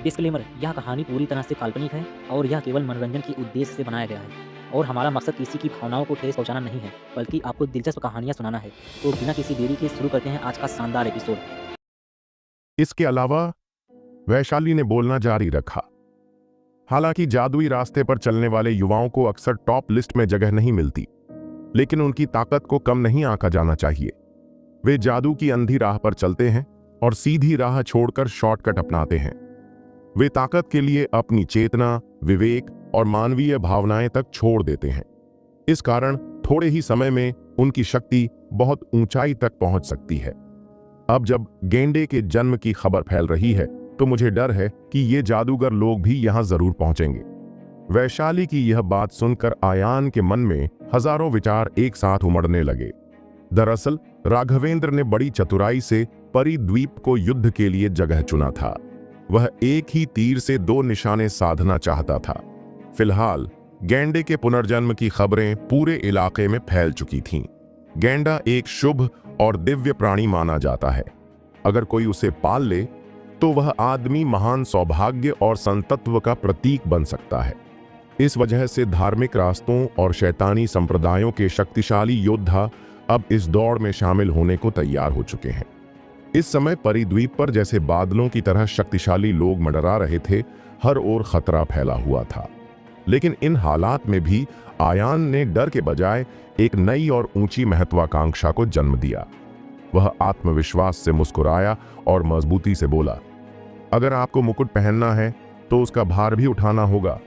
Disclaimer, यह कहानी पूरी तरह से काल्पनिक है और यह केवल मनोरंजन के उद्देश्य से बनाया गया है और हमारा मकसद किसी की भावनाओं को ठेस पहुंचाना नहीं है, बल्कि आपको दिलचस्प कहानियां सुनाना है। तो बिना किसी देरी के शुरू करते हैं आज का शानदार एपिसोड। इसके अलावा वैशाली ने बोलना जारी रखा। हालांकि जादुई रास्ते पर चलने वाले युवाओं को अक्सर टॉप लिस्ट में जगह नहीं मिलती, लेकिन उनकी ताकत को कम नहीं आंका जाना चाहिए। वे जादू की अंधी राह पर चलते हैं और सीधी राह छोड़कर शॉर्टकट अपनाते हैं। वे ताकत के लिए अपनी चेतना, विवेक और मानवीय भावनाएं तक छोड़ देते हैं। इस कारण थोड़े ही समय में उनकी शक्ति बहुत ऊंचाई तक पहुंच सकती है। अब जब गेंडे के जन्म की खबर फैल रही है, तो मुझे डर है कि ये जादूगर लोग भी यहां जरूर पहुंचेंगे। वैशाली की यह बात सुनकर आयान के मन में हजारों विचार एक साथ उमड़ने लगे। दरअसल राघवेंद्र ने बड़ी चतुराई से परिद्वीप को युद्ध के लिए जगह चुना था। वह एक ही तीर से दो निशाने साधना चाहता था। फिलहाल गेंडे के पुनर्जन्म की खबरें पूरे इलाके में फैल चुकी थीं। गेंडा एक शुभ और दिव्य प्राणी माना जाता है। अगर कोई उसे पाल ले तो वह आदमी महान सौभाग्य और संतत्व का प्रतीक बन सकता है। इस वजह से धार्मिक रास्तों और शैतानी संप्रदायों के शक्तिशाली योद्धा अब इस दौड़ में शामिल होने को तैयार हो चुके हैं। इस समय परिद्वीप पर जैसे बादलों की तरह शक्तिशाली लोग मंडरा रहे थे। हर ओर खतरा फैला हुआ था, लेकिन इन हालात में भी आयान ने डर के बजाय एक नई और ऊंची महत्वाकांक्षा को जन्म दिया। वह आत्मविश्वास से मुस्कुराया और मजबूती से बोला, अगर आपको मुकुट पहनना है तो उसका भार भी उठाना होगा।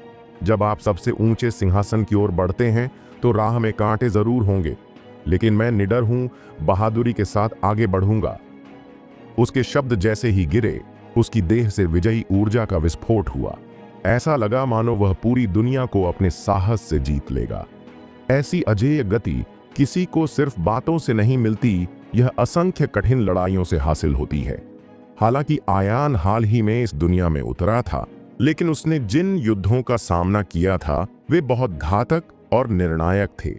जब आप सबसे ऊंचे सिंहासन की ओर बढ़ते हैं तो राह में कांटे जरूर होंगे, लेकिन मैं निडर हूं, बहादुरी के साथ आगे बढ़ूंगा। उसके शब्द जैसे ही गिरे, उसकी देह से विजयी ऊर्जा का विस्फोट हुआ। ऐसा लगा मानो वह पूरी दुनिया को अपने साहस से जीत लेगा। ऐसी अजेय गति किसी को सिर्फ बातों से नहीं मिलती, यह असंख्य कठिन लड़ाइयों से हासिल होती है। हालांकि आयान हाल ही में इस दुनिया में उतरा था, लेकिन उसने जिन युद्धों का सामना किया था वे बहुत घातक और निर्णायक थे।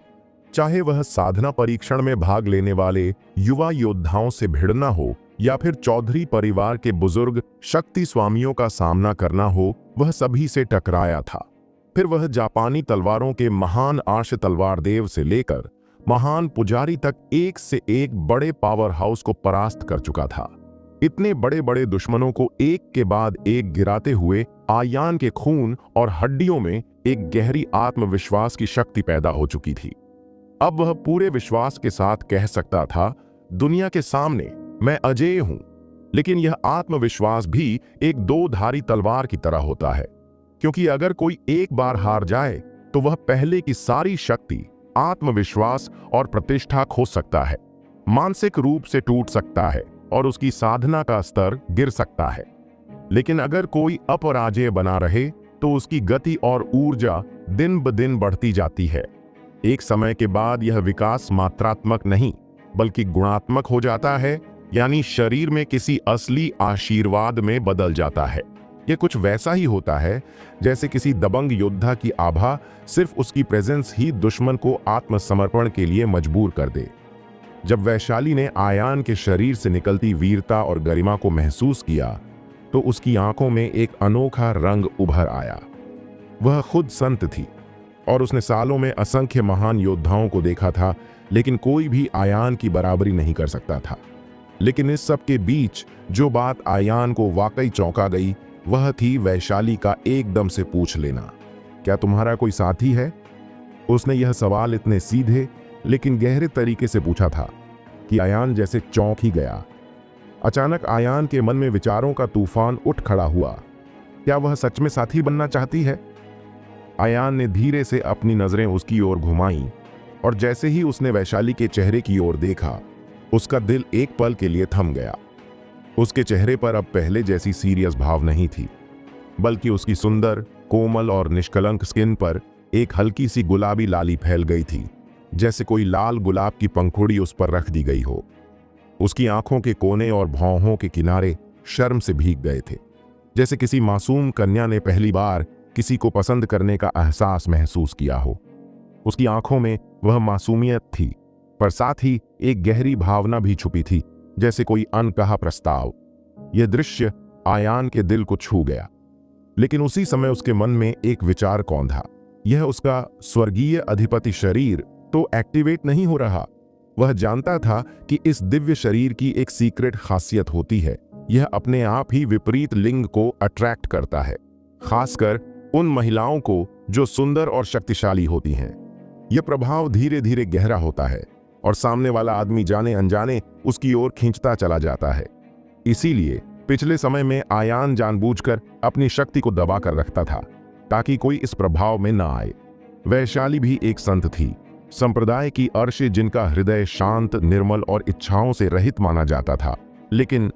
चाहे वह साधना परीक्षण में भाग लेने वाले युवा योद्धाओं से भिड़ना हो या फिर चौधरी परिवार के बुजुर्ग शक्ति स्वामियों का सामना करना हो, वह सभी से टकराया था। फिर वह जापानी तलवारों के महान आर्ष तलवार देव से लेकर महान पुजारी तक एक से एक बड़े पावर हाउस को परास्त कर चुका था। इतने बड़े बड़े दुश्मनों को एक के बाद एक गिराते हुए आयान के खून और हड्डियों में एक गहरी आत्मविश्वास की शक्ति पैदा हो चुकी थी। अब वह पूरे विश्वास के साथ कह सकता था, दुनिया के सामने मैं अजेय हूं। लेकिन यह आत्मविश्वास भी एक दो धारी तलवार की तरह होता है, क्योंकि अगर कोई एक बार हार जाए तो वह पहले की सारी शक्ति, आत्मविश्वास और प्रतिष्ठा खो सकता है, मानसिक रूप से टूट सकता है और उसकी साधना का स्तर गिर सकता है। लेकिन अगर कोई अपराजेय बना रहे तो उसकी गति और ऊर्जा दिन ब दिन बढ़ती जाती है। एक समय के बाद यह विकास मात्रात्मक नहीं बल्कि गुणात्मक हो जाता है, यानी शरीर में किसी असली आशीर्वाद में बदल जाता है। यह कुछ वैसा ही होता है जैसे किसी दबंग योद्धा की आभा सिर्फ उसकी प्रेजेंस ही दुश्मन को आत्मसमर्पण के लिए मजबूर कर दे। जब वैशाली ने आयान के शरीर से निकलती वीरता और गरिमा को महसूस किया तो उसकी आंखों में एक अनोखा रंग उभर आया। वह खुद संत थी और उसने सालों में असंख्य महान योद्धाओं को देखा था, लेकिन कोई भी आयान की बराबरी नहीं कर सकता था। लेकिन इस सब के बीच जो बात आयान को वाकई चौंका गई वह थी वैशाली का एकदम से पूछ लेना, क्या तुम्हारा कोई साथी है? उसने यह सवाल इतने सीधे लेकिन गहरे तरीके से पूछा था कि आयान जैसे चौंक ही गया। अचानक आयान के मन में विचारों का तूफान उठ खड़ा हुआ। क्या वह सच में साथी बनना चाहती है? आयान ने धीरे से अपनी नजरें उसकी ओर घुमाईं और जैसे ही उसने वैशाली के चेहरे की ओर देखा, उसका दिल एक पल के लिए थम गया। उसके चेहरे पर अब पहले जैसी सीरियस भाव नहीं थी, बल्कि उसकी सुंदर, कोमल और निष्कलंक स्किन पर एक हल्की सी गुलाबी लाली फैल गई थी, जैसे कोई लाल गुलाब की पंखुड़ी उस पर रख दी गई हो। उसकी आंखों के कोने और भौहों के किनारे शर्म से भीग गए थे, जैसे किसी मासूम कन्या ने पहली बार किसी को पसंद करने का एहसास महसूस किया हो। उसकी आंखों में वह मासूमियत थी, पर साथ ही एक गहरी भावना भी छुपी थी, जैसे कोई अनकहा प्रस्ताव। यह दृश्य आयान के दिल को छू गया। लेकिन उसी समय उसके मन में एक विचार कौंधा। यह उसका स्वर्गीय अधिपति शरीर तो एक्टिवेट नहीं हो रहा। वह जानता था कि इस दिव्य शरीर की एक सीक्रेट खासियत होती है, यह अपने आप ही विपरीत लिंग को अट्रैक्ट करता है, खासकर उन महिलाओं को जो सुंदर और शक्तिशाली होती हैं। यह प्रभाव धीरे धीरे गहरा होता है और सामने वाला आदमी जाने अनजाने उसकी ओर खींचता चला जाता है। इसीलिए पिछले समय में आयान जानबूझकर अपनी शक्ति को दबा कर रखता था ताकि कोई इस प्रभाव में ना आए। वैशाली भी एक संत थी, संप्रदाय की अर्शी जिनका हृदय शांत, निर्मल और इच्छाओं से रहित माना जाता था। लेकिन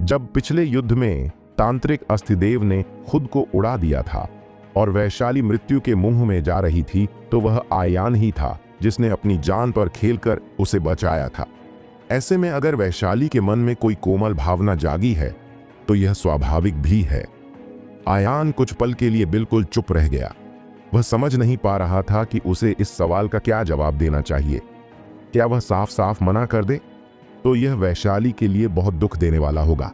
जब पिछले युद्ध में तांत्रिक अस्थिदेव ने खुद को उड़ा दिया था और वैशाली मृत्यु के मुंह में जा रही थी, तो वह आयान ही था जिसने अपनी जान पर खेलकर उसे बचाया था। ऐसे में अगर वैशाली के मन में कोई कोमल भावना जागी है तो यह स्वाभाविक भी है। आयान कुछ पल के लिए बिल्कुल चुप रह गया। वह समझ नहीं पा रहा था कि उसे इस सवाल का क्या जवाब देना चाहिए। क्या वह साफ साफ मना कर दे तो यह वैशाली के लिए बहुत दुख देने वाला होगा,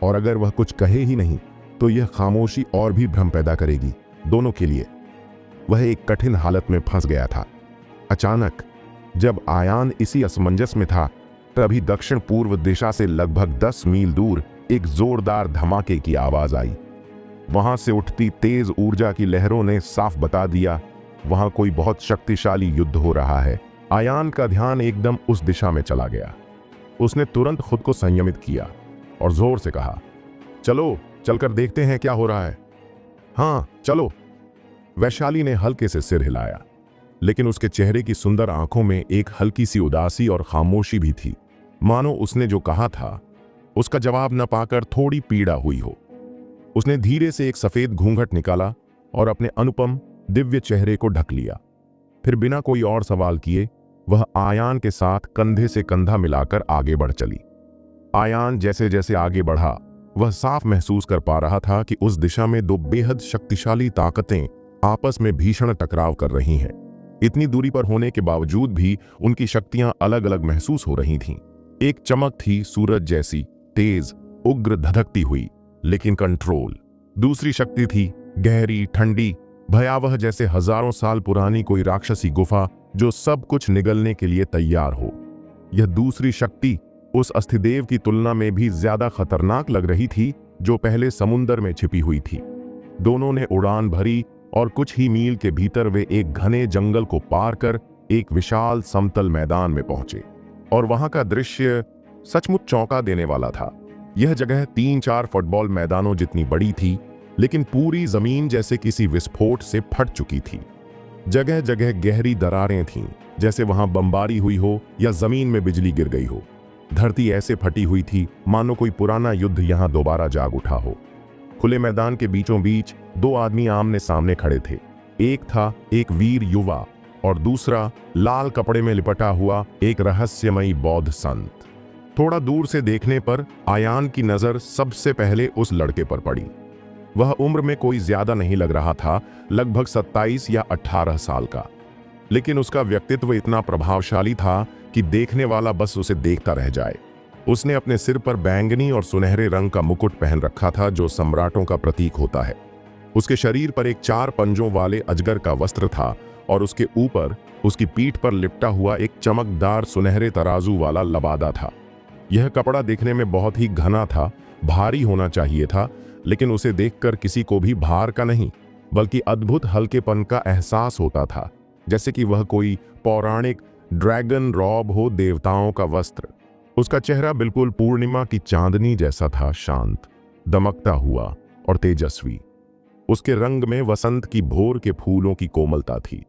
और अगर वह कुछ कहे ही नहीं तो यह खामोशी और भी भ्रम पैदा करेगी, दोनों के लिए। वह एक कठिन हालत में फंस गया था। अचानक जब आयान इसी असमंजस में था, तभी दक्षिण पूर्व दिशा से लगभग 10 मील दूर एक जोरदार धमाके की आवाज आई। वहां से उठती तेज ऊर्जा की लहरों ने साफ बता दिया वहां कोई बहुत शक्तिशाली युद्ध हो रहा है। आयान का ध्यान एकदम उस दिशा में चला गया। उसने तुरंत खुद को संयमित किया और जोर से कहा, चलो चलकर देखते हैं क्या हो रहा है। हाँ चलो। वैशाली ने हल्के से सिर हिलाया, लेकिन उसके चेहरे की सुंदर आंखों में एक हल्की सी उदासी और खामोशी भी थी, मानो उसने जो कहा था उसका जवाब न पाकर थोड़ी पीड़ा हुई हो। उसने धीरे से एक सफेद घूंघट निकाला और अपने अनुपम दिव्य चेहरे को ढक लिया। फिर बिना कोई और सवाल किए वह आयान के साथ कंधे से कंधा मिलाकर आगे बढ़ चली। आयान जैसे जैसे आगे बढ़ा, वह साफ महसूस कर पा रहा था कि उस दिशा में दो बेहद शक्तिशाली ताकतें आपस में भीषण टकराव कर रही हैं। इतनी दूरी पर होने के बावजूद भी उनकी शक्तियां अलग अलग महसूस हो रही थीं। एक चमक थी सूरज जैसी, तेज, उग्र, धधकती हुई, लेकिन कंट्रोल। दूसरी शक्ति थी गहरी, ठंडी, भयावह, जैसे हजारों साल पुरानी कोई राक्षसी गुफा जो सब कुछ निगलने के लिए तैयार हो। यह दूसरी शक्ति उस अस्थिदेव की तुलना में भी ज्यादा खतरनाक लग रही थी जो पहले समुंदर में छिपी हुई थी। दोनों ने उड़ान भरी और कुछ ही मील के भीतर वे एक घने जंगल को पार कर एक विशाल समतल मैदान में पहुंचे। और वहां का दृश्य सचमुच चौंका देने वाला था। यह जगह 3-4 फुटबॉल मैदानों जितनी बड़ी थी, लेकिन पूरी जमीन जैसे किसी विस्फोट से फट चुकी थी। जगह जगह गहरी दरारें थीं, जैसे वहां बमबारी हुई हो या जमीन में बिजली गिर गई हो। धरती ऐसे फटी हुई थी मानो कोई पुराना युद्ध यहां दोबारा जाग उठा हो। खुले मैदान के बीचों बीच 2 आदमी आमने सामने खड़े थे। एक था एक वीर युवा और दूसरा लाल कपड़े में लिपटा हुआ एक रहस्यमयी बौद्ध संत। थोड़ा दूर से देखने पर आयान की नजर सबसे पहले उस लड़के पर पड़ी। वह उम्र में कोई ज्यादा नहीं लग रहा था, लगभग 27 या 18 साल का, लेकिन उसका व्यक्तित्व इतना प्रभावशाली था कि देखने वाला बस उसे देखता रह जाए। उसने अपने सिर पर बैंगनी और सुनहरे रंग का मुकुट पहन रखा था जो सम्राटों का प्रतीक होता है। उसके शरीर पर एक 4 पंजों वाले अजगर का वस्त्र था और उसके ऊपर उसकी पीठ पर लिपटा हुआ एक चमकदार सुनहरे तराजू वाला लबादा था। यह कपड़ा देखने में बहुत ही घना था, भारी होना चाहिए था, लेकिन उसे देखकर किसी को भी भार का नहीं बल्कि अद्भुत हल्केपन का एहसास होता था, जैसे कि वह कोई पौराणिक ड्रैगन रॉब हो, देवताओं का वस्त्र। उसका चेहरा बिल्कुल पूर्णिमा की चांदनी जैसा था, शांत, दमकता हुआ और तेजस्वी। उसके रंग में वसंत की भोर के फूलों की कोमलता थी।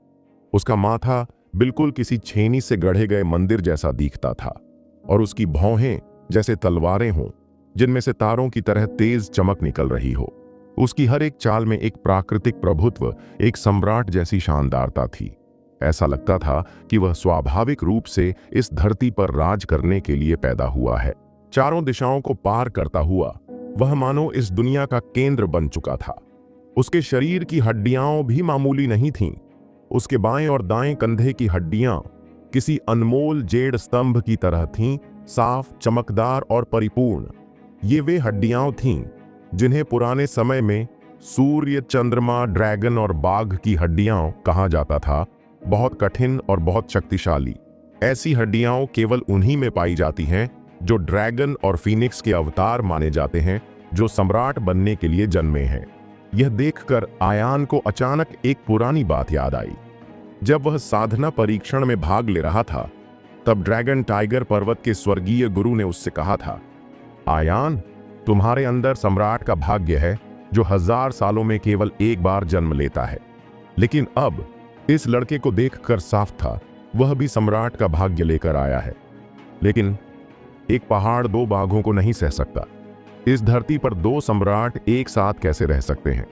उसका माथा बिल्कुल किसी छेनी से गढ़े गए मंदिर जैसा दिखता था और उसकी भौहें जैसे तलवारें हों जिनमें से तारों की तरह तेज चमक निकल रही हो। उसकी हर एक चाल में एक प्राकृतिक प्रभुत्व, एक सम्राट जैसी शानदारता थी। ऐसा लगता था कि वह स्वाभाविक रूप से इस धरती पर राज करने के लिए पैदा हुआ है। चारों दिशाओं को पार करता हुआ वह मानो इस दुनिया का केंद्र बन चुका था। उसके शरीर की हड्डियां भी मामूली नहीं थीं। उसके बाएं और दाएं कंधे की हड्डियां किसी अनमोल जेड स्तंभ की तरह थीं, साफ, चमकदार और परिपूर्ण। ये वे हड्डियां थीं जिन्हें पुराने समय में सूर्य, चंद्रमा, ड्रैगन और बाघ की हड्डियां कहा जाता था, बहुत कठिन और बहुत शक्तिशाली। ऐसी हड्डियां केवल उन्हीं में पाई जाती हैं जो ड्रैगन और फीनिक्स के अवतार माने जाते हैं, जो सम्राट बनने के लिए जन्मे हैं। यह देखकर आयान को अचानक एक पुरानी बात याद आई। जब वह साधना परीक्षण में भाग ले रहा था, तब ड्रैगन टाइगर पर्वत के स्वर्गीय गुरु ने उससे कहा था, आयान, तुम्हारे अंदर सम्राट का भाग्य है जो 1000 सालों में केवल एक बार जन्म लेता है। लेकिन अब इस लड़के को देखकर साफ था, वह भी सम्राट का भाग्य लेकर आया है। लेकिन एक पहाड़ 2 बाघों को नहीं सह सकता। इस धरती पर 2 सम्राट एक साथ कैसे रह सकते हैं?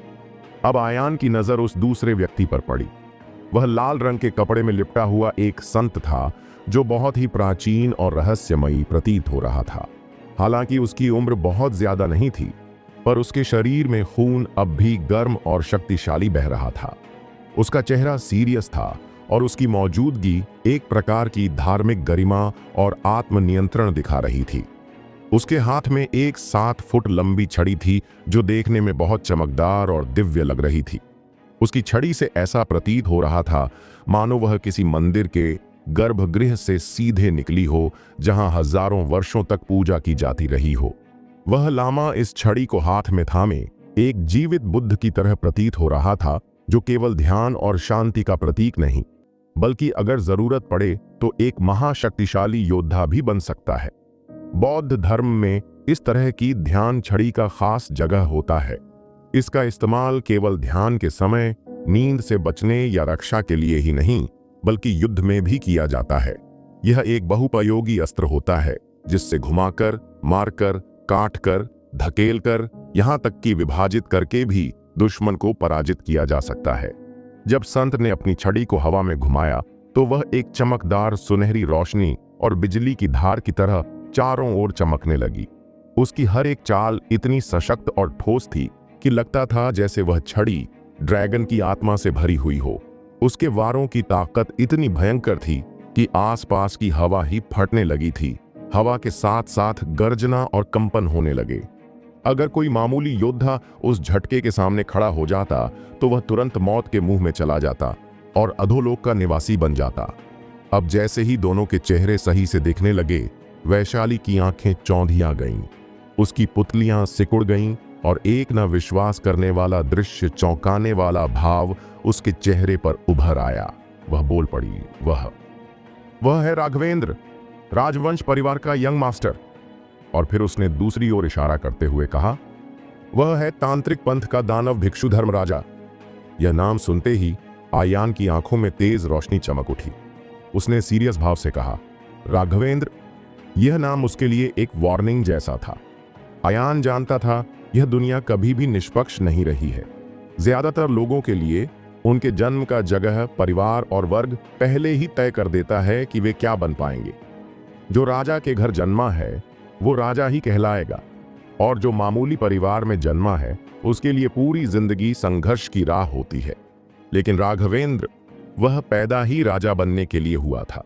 अब आयान की नजर उस दूसरे व्यक्ति पर पड़ी। वह लाल रंग के कपड़े में लिपटा हुआ एक संत था जो बहुत ही प्राचीन और रहस्यमयी प्रतीत हो रहा था। हालांकि उसकी उम्र बहुत ज्यादा नहीं थी, पर उसके शरीर में खून अब भी गर्म और शक्तिशाली बह रहा था। उसका चेहरा सीरियस था और उसकी मौजूदगी एक प्रकार की धार्मिक गरिमा और आत्मनियंत्रण दिखा रही थी। उसके हाथ में एक 7 फुट लंबी छड़ी थी जो देखने में बहुत चमकदार और दिव्य लग रही थी। उसकी छड़ी से ऐसा प्रतीत हो रहा था मानो वह किसी मंदिर के गर्भगृह से सीधे निकली हो, जहां हजारों वर्षों तक पूजा की जाती रही हो। वह लामा इस छड़ी को हाथ में थामे एक जीवित बुद्ध की तरह प्रतीत हो रहा था, जो केवल ध्यान और शांति का प्रतीक नहीं, बल्कि अगर जरूरत पड़े तो एक महाशक्तिशाली योद्धा भी बन सकता है। बौद्ध धर्म में इस तरह की ध्यान छड़ी का खास जगह होता है। इसका इस्तेमाल केवल ध्यान के समय, नींद से बचने या रक्षा के लिए ही नहीं, बल्कि युद्ध में भी किया जाता है। यह एक बहुपयोगी अस्त्र होता है जिससे घुमाकर, मारकर, काटकर, धकेलकर, यहां तक कि विभाजित करके भी दुश्मन को पराजित किया जा सकता है। जब संत ने अपनी छड़ी को हवा में घुमाया तो वह एक चमकदार सुनहरी रोशनी और बिजली की धार की तरह चारों ओर चमकने लगी। उसकी हर एक चाल इतनी सशक्त और ठोस थी कि लगता था जैसे वह छड़ी ड्रैगन की आत्मा से भरी हुई हो। उसके वारों की ताकत इतनी भयंकर थी कि आसपास की हवा ही फटने लगी थी। हवा के साथ साथ गर्जना और कंपन होने लगे। अगर कोई मामूली योद्धा उस झटके के सामने खड़ा हो जाता तो वह तुरंत मौत के मुंह में चला जाता और अधोलोक का निवासी बन जाता। अब जैसे ही दोनों के चेहरे सही से दिखने लगे, वैशाली की आंखें चौंधिया गईं, उसकी पुतलियां सिकुड़ गईं और एक न विश्वास करने वाला दृश्य, चौंकाने वाला भाव उसके चेहरे पर उभर आया। वह बोल पड़ी, वह है राघवेंद्र, राजवंश परिवार का यंग मास्टर। और फिर उसने दूसरी ओर इशारा करते हुए कहा, वह है तांत्रिक पंथ का दानव भिक्षु धर्मराजा। यह नाम सुनते ही आयान की आंखों में तेज रोशनी चमक उठी। उसने सीरियस भाव से कहा, राघवेंद्र। यह नाम उसके लिए एक वार्निंग जैसा था। आयान जानता था यह दुनिया कभी भी निष्पक्ष नहीं रही है। ज्यादातर लोगों के लिए उनके जन्म का जगह, परिवार और वर्ग पहले ही तय कर देता है कि वे क्या बन पाएंगे। जो राजा के घर जन्मा है वो राजा ही कहलाएगा, और जो मामूली परिवार में जन्मा है उसके लिए पूरी जिंदगी संघर्ष की राह होती है। लेकिन राघवेंद्र, वह पैदा ही राजा बनने के लिए हुआ था।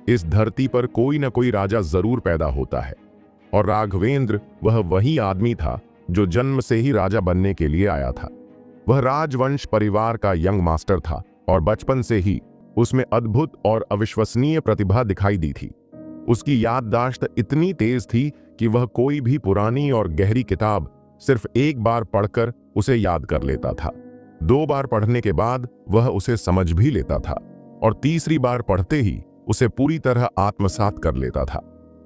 इस धरती पर कोई न कोई राजा जरूर पैदा होता है, और राघवेंद्र वही आदमी था जो जन्म से ही राजा बनने के लिए आया था। वह राजवंश परिवार का यंग मास्टर था और बचपन से ही उसमें अद्भुत और अविश्वसनीय प्रतिभा दिखाई दी थी। उसकी याददाश्त इतनी तेज थी कि वह कोई भी पुरानी और गहरी किताब सिर्फ एक बार पढ़कर उसे याद कर लेता था। 2 बार पढ़ने के बाद वह उसे समझ भी लेता था, और तीसरी बार पढ़ते ही उसे पूरी तरह आत्मसात कर लेता था।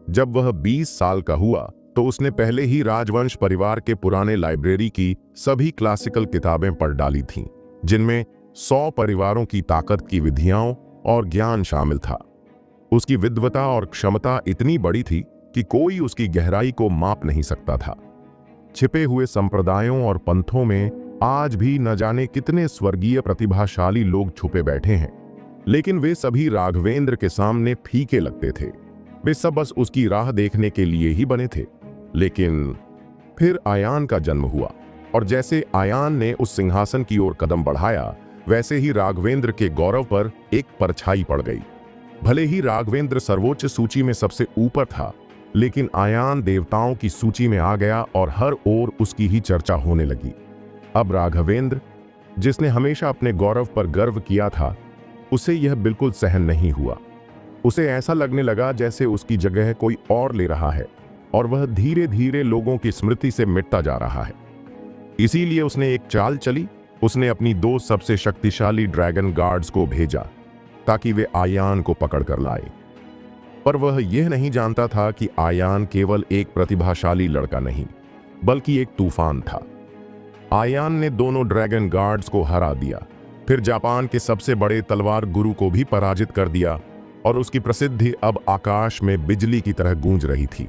जब वह 20 साल का हुआ तो उसने पहले ही राजवंश परिवार के पुराने लाइब्रेरी की सभी क्लासिकल किताबें पढ़ डाली थीं, जिनमें 100 परिवारों की ताकत की विधियां और ज्ञान शामिल था। उसकी विद्वता और क्षमता इतनी बड़ी थी कि कोई उसकी गहराई को माप नहीं सकता था। छिपे हुए संप्रदायों और पंथों में आज भी न जाने कितने स्वर्गीय प्रतिभाशाली लोग छुपे बैठे हैं, लेकिन वे सभी राघवेंद्र के सामने फीके लगते थे। वे सब बस उसकी राह देखने के लिए ही बने थे। लेकिन फिर आयान का जन्म हुआ, और जैसे आयान ने उस सिंहासन की ओर कदम बढ़ाया, वैसे ही राघवेंद्र के गौरव पर एक परछाई पड़ गई। भले ही राघवेंद्र सर्वोच्च सूची में सबसे ऊपर था, लेकिन आयान देवताओं की सूची में आ गया और हर ओर उसकी ही चर्चा होने लगी। अब राघवेंद्र, जिसने हमेशा अपने गौरव पर गर्व किया था, उसे यह बिल्कुल सहन नहीं हुआ। उसे ऐसा लगने लगा जैसे उसकी जगह कोई और ले रहा है और वह धीरे धीरे लोगों की स्मृति से मिटता जा रहा है। इसीलिए उसने एक चाल चली। उसने अपनी 2 सबसे शक्तिशाली ड्रैगन गार्ड्स को भेजा ताकि वे आयान को पकड़ कर लाए। पर वह यह नहीं जानता था कि आयान केवल एक प्रतिभाशाली लड़का नहीं, बल्कि एक तूफान था। आयान ने दोनों ड्रैगन गार्ड्स को हरा दिया, फिर जापान के सबसे बड़े तलवार गुरु को भी पराजित कर दिया और उसकी प्रसिद्धि अब आकाश में बिजली की तरह गूंज रही थी।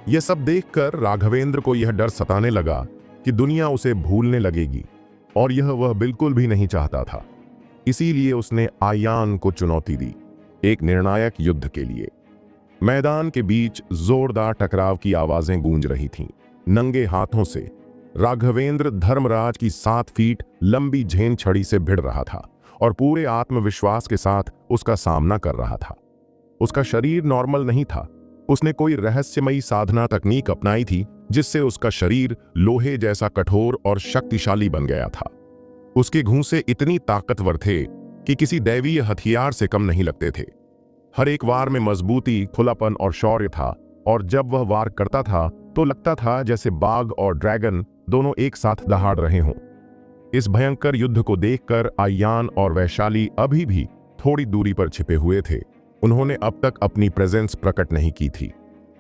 यह सब देखकर राघवेंद्र को यह डर सताने लगा कि दुनिया उसे भूलने लगेगी, और यह वह बिल्कुल भी नहीं चाहता था। इसीलिए उसने आयान को चुनौती दी, एक निर्णायक युद्ध के लिए। मैदान के बीच जोरदार टकराव की आवाजें गूंज रही थीं। नंगे हाथों से राघवेंद्र धर्मराज की 7 फीट लंबी झेन छड़ी से भिड़ रहा था और पूरे आत्मविश्वास के साथ उसका सामना कर रहा था। उसका शरीर नॉर्मल नहीं था। उसने कोई रहस्यमयी साधना तकनीक अपनाई थी जिससे उसका शरीर लोहे जैसा कठोर और शक्तिशाली बन गया था। उसके घूंसे इतनी ताकतवर थे कि किसी दैवीय हथियार से कम नहीं लगते थे। हर एक वार में मजबूती, खुलापन और शौर्य था, और जब वह वार करता था तो लगता था जैसे बाघ और ड्रैगन दोनों एक साथ दहाड़ रहे हों। इस भयंकर युद्ध को देखकर आयान और वैशाली अभी भी थोड़ी दूरी पर छिपे हुए थे। उन्होंने अब तक अपनी प्रेजेंस प्रकट नहीं की थी।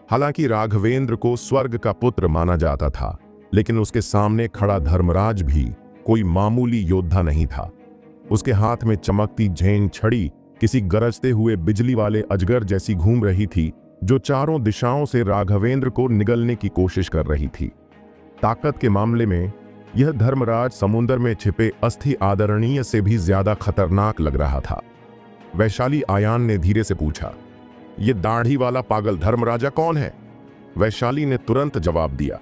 हालांकि राघवेंद्र को स्वर्ग का पुत्र माना जाता था, लेकिन उसके सामने खड़ा धर्मराज भी कोई मामूली योद्धा नहीं था। उसके हाथ में चमकती झेन छड़ी किसी गरजते हुए बिजली वाले अजगर जैसी घूम रही थी, जो चारों दिशाओं से राघवेंद्र को निगलने की कोशिश कर रही थी। ताकत के मामले में यह धर्मराज समुद्र में छिपे अस्थि आदरणीय से भी ज्यादा खतरनाक लग रहा था। वैशाली आयान ने धीरे से पूछा, यह दाढ़ी वाला पागल धर्मराजा कौन है? वैशाली ने तुरंत जवाब दिया,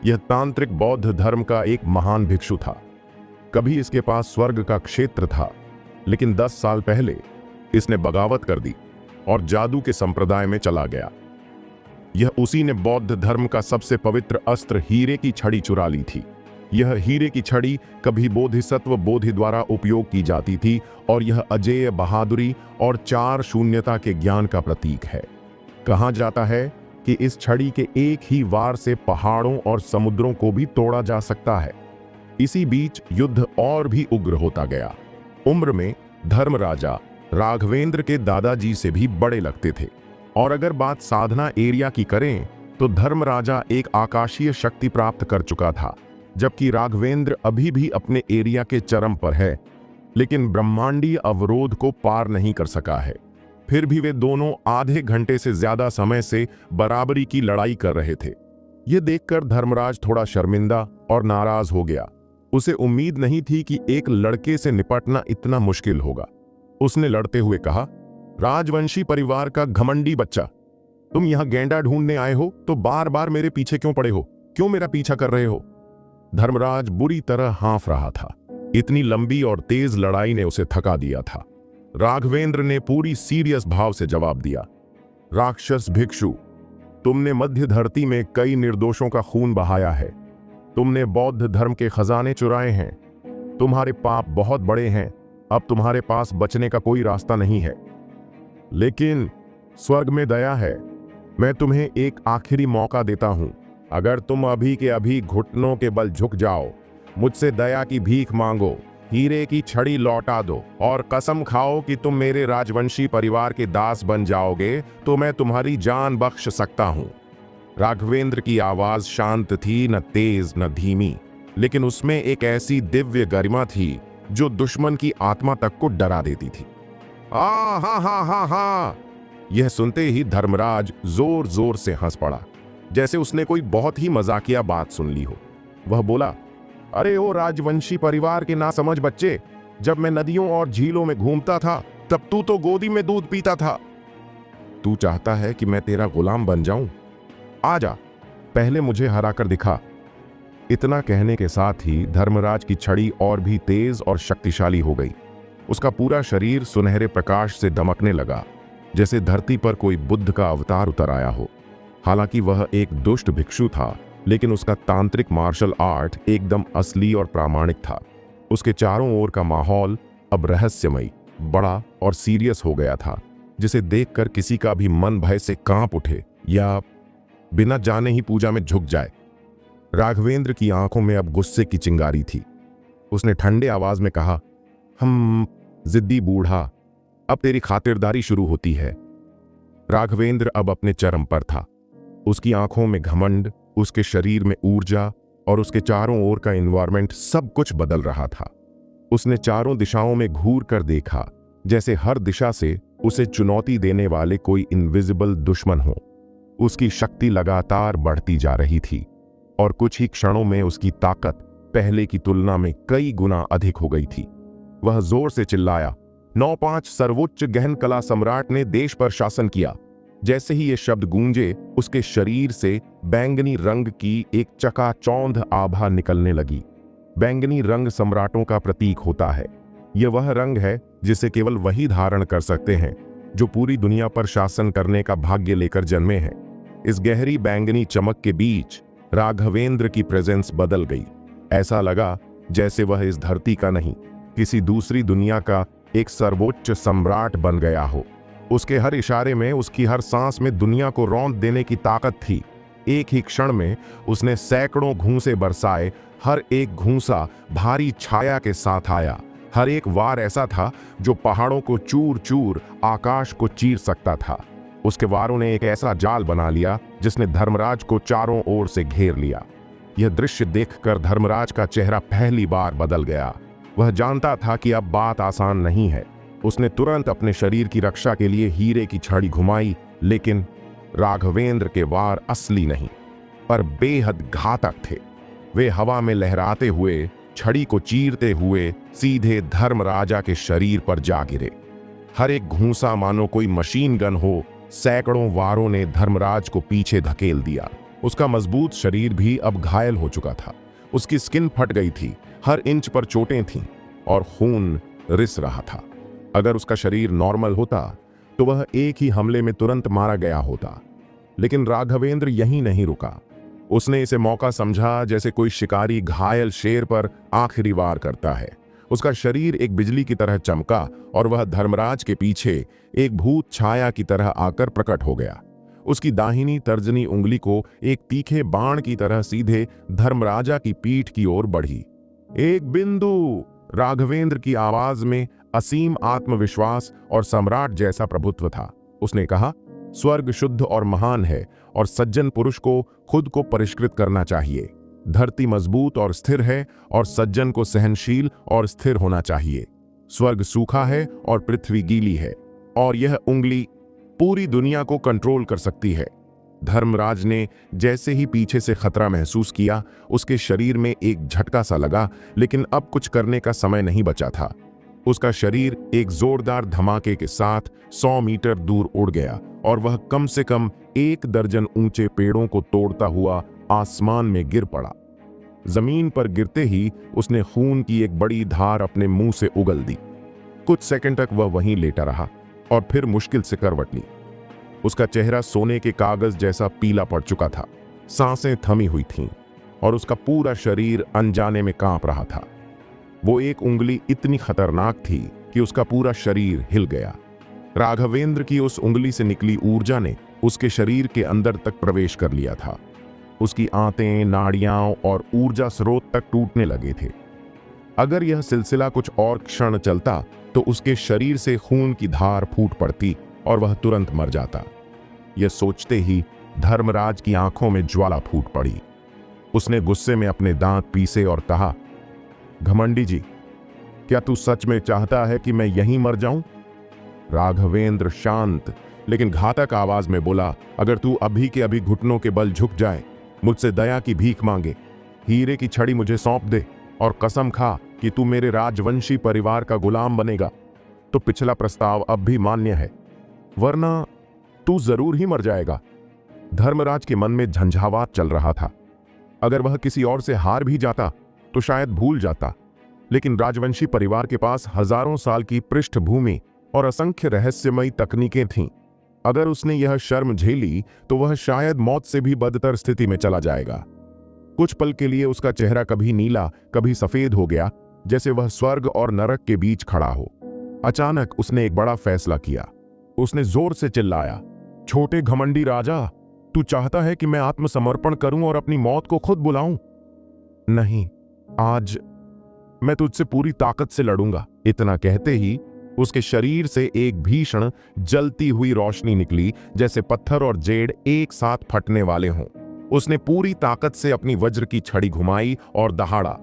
यह तांत्रिक बौद्ध धर्म का एक महान भिक्षु था। कभी इसके पास स्वर्ग का क्षेत्र था, लेकिन 10 साल पहले इसने बगावत कर दी और जादू के संप्रदाय में चला गया। यह उसी ने बौद्ध धर्म का सबसे पवित्र अस्त्र हीरे की छड़ी चुरा ली थी। यह हीरे की छड़ी कभी बोधिसत्व बोधि द्वारा उपयोग की जाती थी, और यह अजेय बहादुरी और 4 शून्यता के ज्ञान का प्रतीक है। कहा जाता है कि इस छड़ी के एक ही वार से पहाड़ों और समुद्रों को भी तोड़ा जा सकता है। इसी बीच युद्ध और भी उग्र होता गया। उम्र में धर्मराजा राघवेंद्र के दादाजी से भी बड़े लगते थे, और अगर बात साधना एरिया की करें तो धर्मराजा एक आकाशीय शक्ति प्राप्त कर चुका था, जबकि राघवेंद्र अभी भी अपने एरिया के चरम पर है, लेकिन ब्रह्मांडीय अवरोध को पार नहीं कर सका है। फिर भी वे दोनों आधे घंटे से ज्यादा समय से बराबरी की लड़ाई कर रहे थे। यह देखकर धर्मराज थोड़ा शर्मिंदा और नाराज हो गया। उसे उम्मीद नहीं थी कि एक लड़के से निपटना इतना मुश्किल होगा। उसने लड़ते हुए कहा, राजवंशी परिवार का घमंडी बच्चा, तुम यहां गेंडा ढूंढने आए हो तो बार बार मेरे पीछे क्यों पड़े हो? क्यों मेरा पीछा कर रहे हो? धर्मराज बुरी तरह हाँफ रहा था। इतनी लंबी और तेज लड़ाई ने उसे थका दिया था। राघवेंद्र ने पूरी सीरियस भाव से जवाब दिया, राक्षस भिक्षु, तुमने मध्य धरती में कई निर्दोषों का खून बहाया है। तुमने बौद्ध धर्म के खजाने चुराए हैं। तुम्हारे पाप बहुत बड़े हैं। अब तुम्हारे पास बचने का कोई रास्ता नहीं है। लेकिन स्वर्ग में दया है। मैं तुम्हें एक आखिरी मौका देता हूं। अगर तुम अभी के अभी घुटनों के बल झुक जाओ, मुझसे दया की भीख मांगो, हीरे की छड़ी लौटा दो और कसम खाओ कि तुम मेरे राजवंशी परिवार के दास बन जाओगे, तो मैं तुम्हारी जान बख्श सकता हूं। राघवेंद्र की आवाज शांत थी, न तेज न धीमी, लेकिन उसमें एक ऐसी दिव्य गरिमा थी जो दुश्मन की आत्मा तक को डरा देती थी। हा हा हा हा। यह सुनते ही धर्मराज जोर जोर से हंस पड़ा, जैसे उसने कोई बहुत ही मजाकिया बात सुन ली हो। वह बोला, अरे ओ राजवंशी परिवार के नासमझ बच्चे, जब मैं नदियों और झीलों में घूमता था तब तू तो गोदी में दूध पीता था। तू चाहता है कि मैं तेरा गुलाम बन जाऊं? आजा, पहले मुझे हरा कर दिखा। इतना कहने के साथ ही धर्मराज की छड़ी और भी तेज और शक्तिशाली हो गई। उसका पूरा शरीर सुनहरे प्रकाश से दमकने लगा, जैसे धरती पर कोई बुद्ध का अवतार उतर आया हो। हालांकि वह एक दुष्ट भिक्षु था, लेकिन उसका तांत्रिक मार्शल आर्ट एकदम असली और प्रामाणिक था। उसके चारों ओर का माहौल अब रहस्यमयी, बड़ा और सीरियस हो गया था, जिसे देखकर किसी का भी मन भय से कांप उठे या बिना जाने ही पूजा में झुक जाए। राघवेंद्र की आंखों में अब गुस्से की चिंगारी थी। उसने ठंडे आवाज में कहा, जिद्दी बूढ़ा, अब तेरी खातिरदारी शुरू होती है। राघवेंद्र अब अपने चरम पर था। उसकी आंखों में घमंड, उसके शरीर में ऊर्जा और उसके चारों ओर का एनवायरनमेंट सब कुछ बदल रहा था। उसने चारों दिशाओं में घूर कर देखा, जैसे हर दिशा से उसे चुनौती देने वाले कोई इनविजिबल दुश्मन हो। उसकी शक्ति लगातार बढ़ती जा रही थी और कुछ ही क्षणों में उसकी ताकत पहले की तुलना में कई गुना अधिक हो गई थी। वह जोर से चिल्लाया, 9-5 सर्वोच्च गहन कला सम्राट ने देश पर शासन किया। जैसे ही ये शब्द गूंजे, उसके शरीर से बैंगनी रंग की एक चकाचौंध आभा निकलने लगी। बैंगनी रंग सम्राटों का प्रतीक होता है। यह वह रंग है जिसे केवल वही धारण कर सकते हैं जो पूरी दुनिया पर शासन करने का भाग्य लेकर जन्मे हैं। इस गहरी बैंगनी चमक के बीच राघवेंद्र की प्रेजेंस बदल गई। ऐसा लगा जैसे वह इस धरती का नहीं, किसी दूसरी दुनिया का एक सर्वोच्च सम्राट बन गया हो। उसके हर इशारे में, उसकी हर सांस में दुनिया को रौंद देने की ताकत थी। एक ही क्षण में उसने सैकड़ों घूंसे बरसाए। हर एक घूंसा भारी छाया के साथ आया। हर एक वार ऐसा था जो पहाड़ों को चूर चूर, आकाश को चीर सकता था। उसके वारों ने एक ऐसा जाल बना लिया जिसने धर्मराज को चारों ओर से घेर लिया। यह दृश्य देखकर धर्मराज का चेहरा पहली बार बदल गया। वह जानता था कि अब बात आसान नहीं है। उसने तुरंत अपने शरीर की रक्षा के लिए हीरे की छड़ी घुमाई, लेकिन राघवेंद्र के वार असली नहीं, पर बेहद घातक थे। वे हवा में लहराते हुए, छड़ी को चीरते हुए सीधे धर्मराजा के शरीर पर जा गिरे। हर एक घूंसा मानो कोई मशीन गन हो। सैकड़ों वारों ने धर्मराज को पीछे धकेल दिया। उसका मजबूत शरीर भी अब घायल हो चुका था। उसकी स्किन फट गई थी, हर इंच पर चोटें थीं और खून रिस रहा था। अगर उसका शरीर नॉर्मल होता तो वह एक ही हमले में तुरंत मारा गया होता। लेकिन राघवेंद्र यहीं नहीं रुका। उसने इसे मौका समझा, जैसे कोई शिकारी घायल शेर पर आखिरी वार करता है। उसका शरीर एक बिजली की तरह चमका और वह धर्मराज के पीछे एक भूत छाया की तरह आकर प्रकट हो गया। उसकी दाहिनी तर्जनी उंगली को एक तीखे बाण की तरह सीधे धर्मराजा की पीठ की ओर बढ़ी। एक बिंदु! राघवेंद्र की आवाज में असीम आत्मविश्वास और सम्राट जैसा प्रभुत्व था। उसने कहा, स्वर्ग शुद्ध और महान है और सज्जन पुरुष को खुद को परिष्कृत करना चाहिए। धरती मजबूत और स्थिर है और सज्जन को सहनशील और स्थिर होना चाहिए। स्वर्ग सूखा है और पृथ्वी गीली है और यह उंगली पूरी दुनिया को कंट्रोल कर सकती है। धर्मराज ने जैसे ही पीछे से खतरा महसूस किया, उसके शरीर में एक झटका सा लगा, लेकिन अब कुछ करने का समय नहीं बचा था। उसका शरीर एक जोरदार धमाके के साथ 100 मीटर दूर उड़ गया और वह कम से कम 1 दर्जन ऊंचे पेड़ों को तोड़ता हुआ आसमान में गिर पड़ा। जमीन पर गिरते ही उसने खून की एक बड़ी धार अपने मुंह से उगल दी। कुछ सेकंड तक वह वहीं लेटा रहा और फिर मुश्किल से करवट ली। उसका चेहरा सोने के कागज जैसा पीला पड़ चुका था। सांसें थमी हुई थीं और उसका पूरा शरीर अनजाने में कांप रहा था। वो एक उंगली इतनी खतरनाक थी कि उसका पूरा शरीर हिल गया। राघवेंद्र की उस उंगली से निकली ऊर्जा ने उसके शरीर के अंदर तक प्रवेश कर लिया था। उसकी आंतें, नाड़ियां और ऊर्जा स्रोत तक टूटने लगे थे। अगर यह सिलसिला कुछ और क्षण चलता तो उसके शरीर से खून की धार फूट पड़ती और वह तुरंत मर जाता। यह सोचते ही धर्मराज की आंखों में ज्वाला फूट पड़ी। उसने गुस्से में अपने दांत पीसे और कहा, घमंडी जी, क्या तू सच में चाहता है कि मैं यहीं मर जाऊं? राघवेंद्र शांत लेकिन घातक आवाज में बोला, अगर तू अभी के अभी घुटनों के बल झुक जाए, मुझसे दया की भीख मांगे, हीरे की छड़ी मुझे सौंप दे और कसम खा कि तू मेरे राजवंशी परिवार का गुलाम बनेगा, तो पिछला प्रस्ताव अब भी मान्य है, वरना तू जरूर ही मर जाएगा। धर्मराज के मन में झंझावात चल रहा था। अगर वह किसी और से हार भी जाता तो शायद भूल जाता, लेकिन राजवंशी परिवार के पास हजारों साल की पृष्ठभूमि और असंख्य रहस्यमयी तकनीकें थीं। अगर उसने यह शर्म झेली तो वह शायद मौत से भी बदतर स्थिति में चला जाएगा। कुछ पल के लिए उसका चेहरा कभी नीला कभी सफेद हो गया, जैसे वह स्वर्ग और नरक के बीच खड़ा हो। अचानक उसने एक बड़ा फैसला किया। उसने जोर से चिल्लाया, छोटे घमंडी राजा, तू चाहता है कि मैं आत्मसमर्पण करूं और अपनी मौत को खुद बुलाऊं? नहीं, आज मैं तुझसे पूरी ताकत से लड़ूंगा। इतना कहते ही उसके शरीर से एक भीषण जलती हुई रोशनी निकली, जैसे पत्थर और जेड़ एक साथ फटने वाले हों। उसने पूरी ताकत से अपनी वज्र की छड़ी घुमाई और दहाड़ा।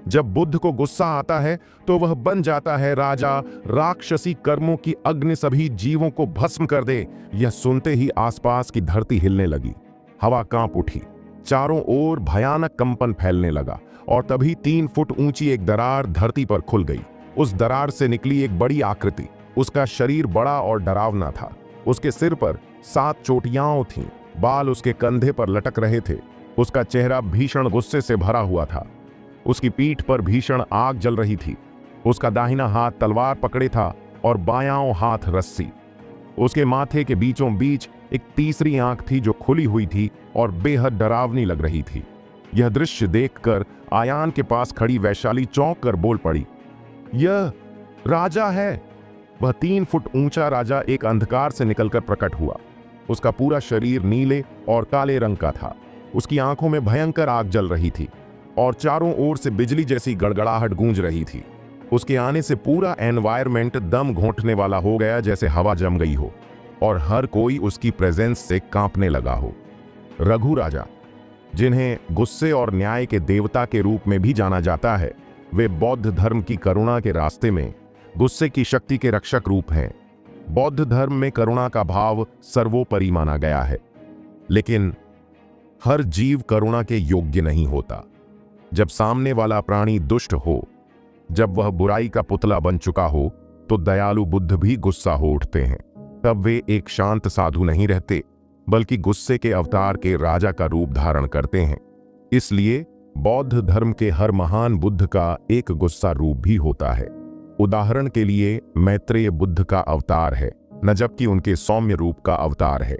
जब बुद्ध को गुस्सा आता है तो वह बन जाता है राजा, राक्षसी कर्मों की अग्नि सभी जीवों को भस्म कर दे। यह सुनते ही आसपास की धरती हिलने लगी, हवा कांप उठी, चारों ओर भयानक कंपन फैलने लगा और तभी 3 फुट ऊंची एक दरार धरती पर खुल गई। उस दरार से निकली एक बड़ी आकृति। उसका शरीर बड़ा और डरावना था। उसके सिर पर 7 चोटियां थीं, बाल उसके कंधे पर लटक रहे थे। उसका चेहरा भीषण गुस्से से भरा हुआ था। उसकी पीठ पर भीषण आग जल रही थी। उसका दाहिना हाथ तलवार पकड़े था और बायां हाथ रस्सी। उसके माथे के बीचों बीच एक तीसरी आंख थी जो खुली हुई थी और बेहद डरावनी लग रही थी। यह दृश्य देखकर आयान के पास खड़ी वैशाली चौंक कर बोल पड़ी, यह राजा है। वह 3 फुट ऊंचा राजा एक अंधकार से निकलकर प्रकट हुआ। उसका पूरा शरीर नीले और काले रंग का था। उसकी आंखों में भयंकर आग जल रही थी और चारों ओर से बिजली जैसी गड़गड़ाहट गूंज रही थी। उसके आने से पूरा एनवायरमेंट दम घोंटने वाला हो गया, जैसे हवा जम गई हो और हर कोई उसकी प्रेजेंस से कांपने लगा हो। रघु राजा, जिन्हें गुस्से और न्याय के देवता के रूप में भी जाना जाता है, वे बौद्ध धर्म की करुणा के रास्ते में गुस्से की शक्ति के रक्षक रूप हैं। बौद्ध धर्म में करुणा का भाव सर्वोपरि माना गया है, लेकिन हर जीव करुणा के योग्य नहीं होता। जब सामने वाला प्राणी दुष्ट हो, जब वह बुराई का पुतला बन चुका हो, तो दयालु बुद्ध भी गुस्सा हो उठते हैं। तब वे एक शांत साधु नहीं रहते, बल्कि गुस्से के अवतार के राजा का रूप धारण करते हैं। इसलिए बौद्ध धर्म के हर महान बुद्ध का एक गुस्सा रूप भी होता है। उदाहरण के लिए मैत्रेय बुद्ध का अवतार है, न जबकि उनके सौम्य रूप का अवतार है।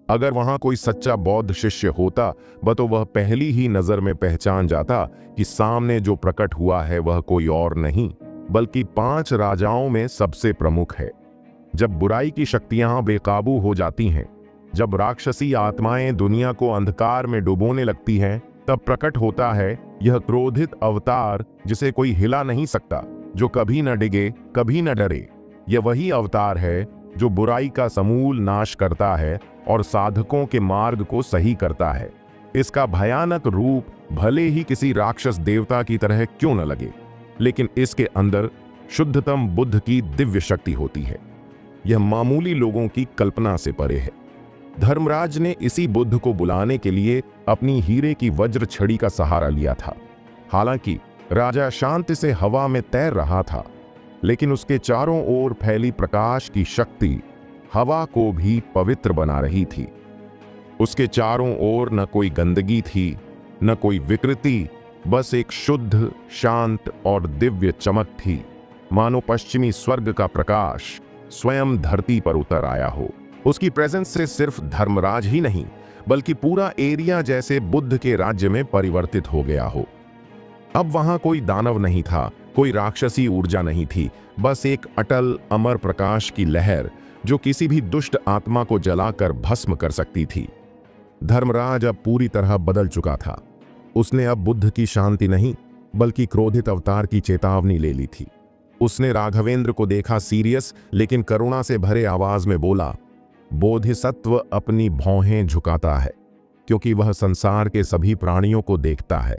अगर वहां कोई सच्चा बौद्ध शिष्य होता तो वह पहली ही नजर में पहचान जाता कि सामने जो प्रकट हुआ है वह कोई और नहीं, बल्कि 5 राजाओं में सबसे प्रमुख है। जब बुराई की शक्तियां बेकाबू हो जाती हैं, जब राक्षसी आत्माएं दुनिया को अंधकार में डुबोने लगती हैं, तब प्रकट होता है यह क्रोधित अवतार जिसे कोई हिला नहीं सकता, जो कभी न डिगे, कभी न डरे। यह वही अवतार है जो बुराई का समूल नाश करता है और साधकों के मार्ग को सही करता है। इसका भयानक रूप भले ही किसी राक्षस देवता की तरह क्यों न लगे, लेकिन इसके अंदर शुद्धतम बुद्ध की दिव्य शक्ति होती है। यह मामूली लोगों की कल्पना से परे है। धर्मराज ने इसी बुद्ध को बुलाने के लिए अपनी हीरे की वज्र छड़ी का सहारा लिया था। हालांकि राजा शांति से हवा में तैर रहा था, लेकिन उसके चारों ओर फैली प्रकाश की शक्ति हवा को भी पवित्र बना रही थी। उसके चारों ओर न कोई गंदगी थी, न कोई विकृति, बस एक शुद्ध, शांत और दिव्य चमक थी, मानो पश्चिमी स्वर्ग का प्रकाश स्वयं धरती पर उतर आया हो। उसकी प्रेजेंस से सिर्फ धर्मराज ही नहीं, बल्कि पूरा एरिया जैसे बुद्ध के राज्य में परिवर्तित हो गया हो। अब वहां कोई दानव नहीं था, कोई राक्षसी ऊर्जा नहीं थी, बस एक अटल अमर प्रकाश की लहर जो किसी भी दुष्ट आत्मा को जलाकर भस्म कर सकती थी। धर्मराज अब पूरी तरह बदल चुका था। उसने अब बुद्ध की शांति नहीं, बल्कि क्रोधित अवतार की चेतावनी ले ली थी। उसने राघवेंद्र को देखा सीरियस लेकिन करुणा से भरे आवाज में बोला, बोधिसत्व अपनी भौहें झुकाता है क्योंकि वह संसार के सभी प्राणियों को देखता है।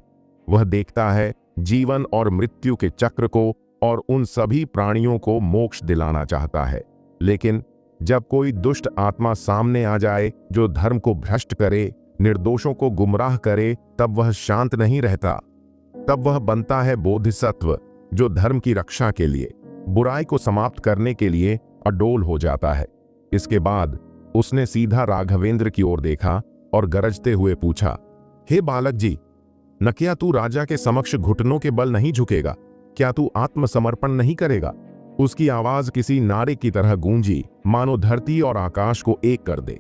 वह देखता है जीवन और मृत्यु के चक्र को और उन सभी प्राणियों को मोक्ष दिलाना चाहता है। लेकिन जब कोई दुष्ट आत्मा सामने आ जाए जो धर्म को भ्रष्ट करे, निर्दोषों को गुमराह करे, तब वह शांत नहीं रहता। तब वह बनता है बोधिसत्व जो धर्म की रक्षा के लिए, बुराई को समाप्त करने के लिए अडोल हो जाता है। इसके बाद उसने सीधा राघवेंद्र की ओर देखा और गरजते हुए पूछा, हे बालक जी, न क्या तू राजा के समक्ष घुटनों के बल नहीं झुकेगा? क्या तू आत्मसमर्पण नहीं करेगा? उसकी आवाज किसी नारे की तरह गूंजी, मानो धरती और आकाश को एक कर दे।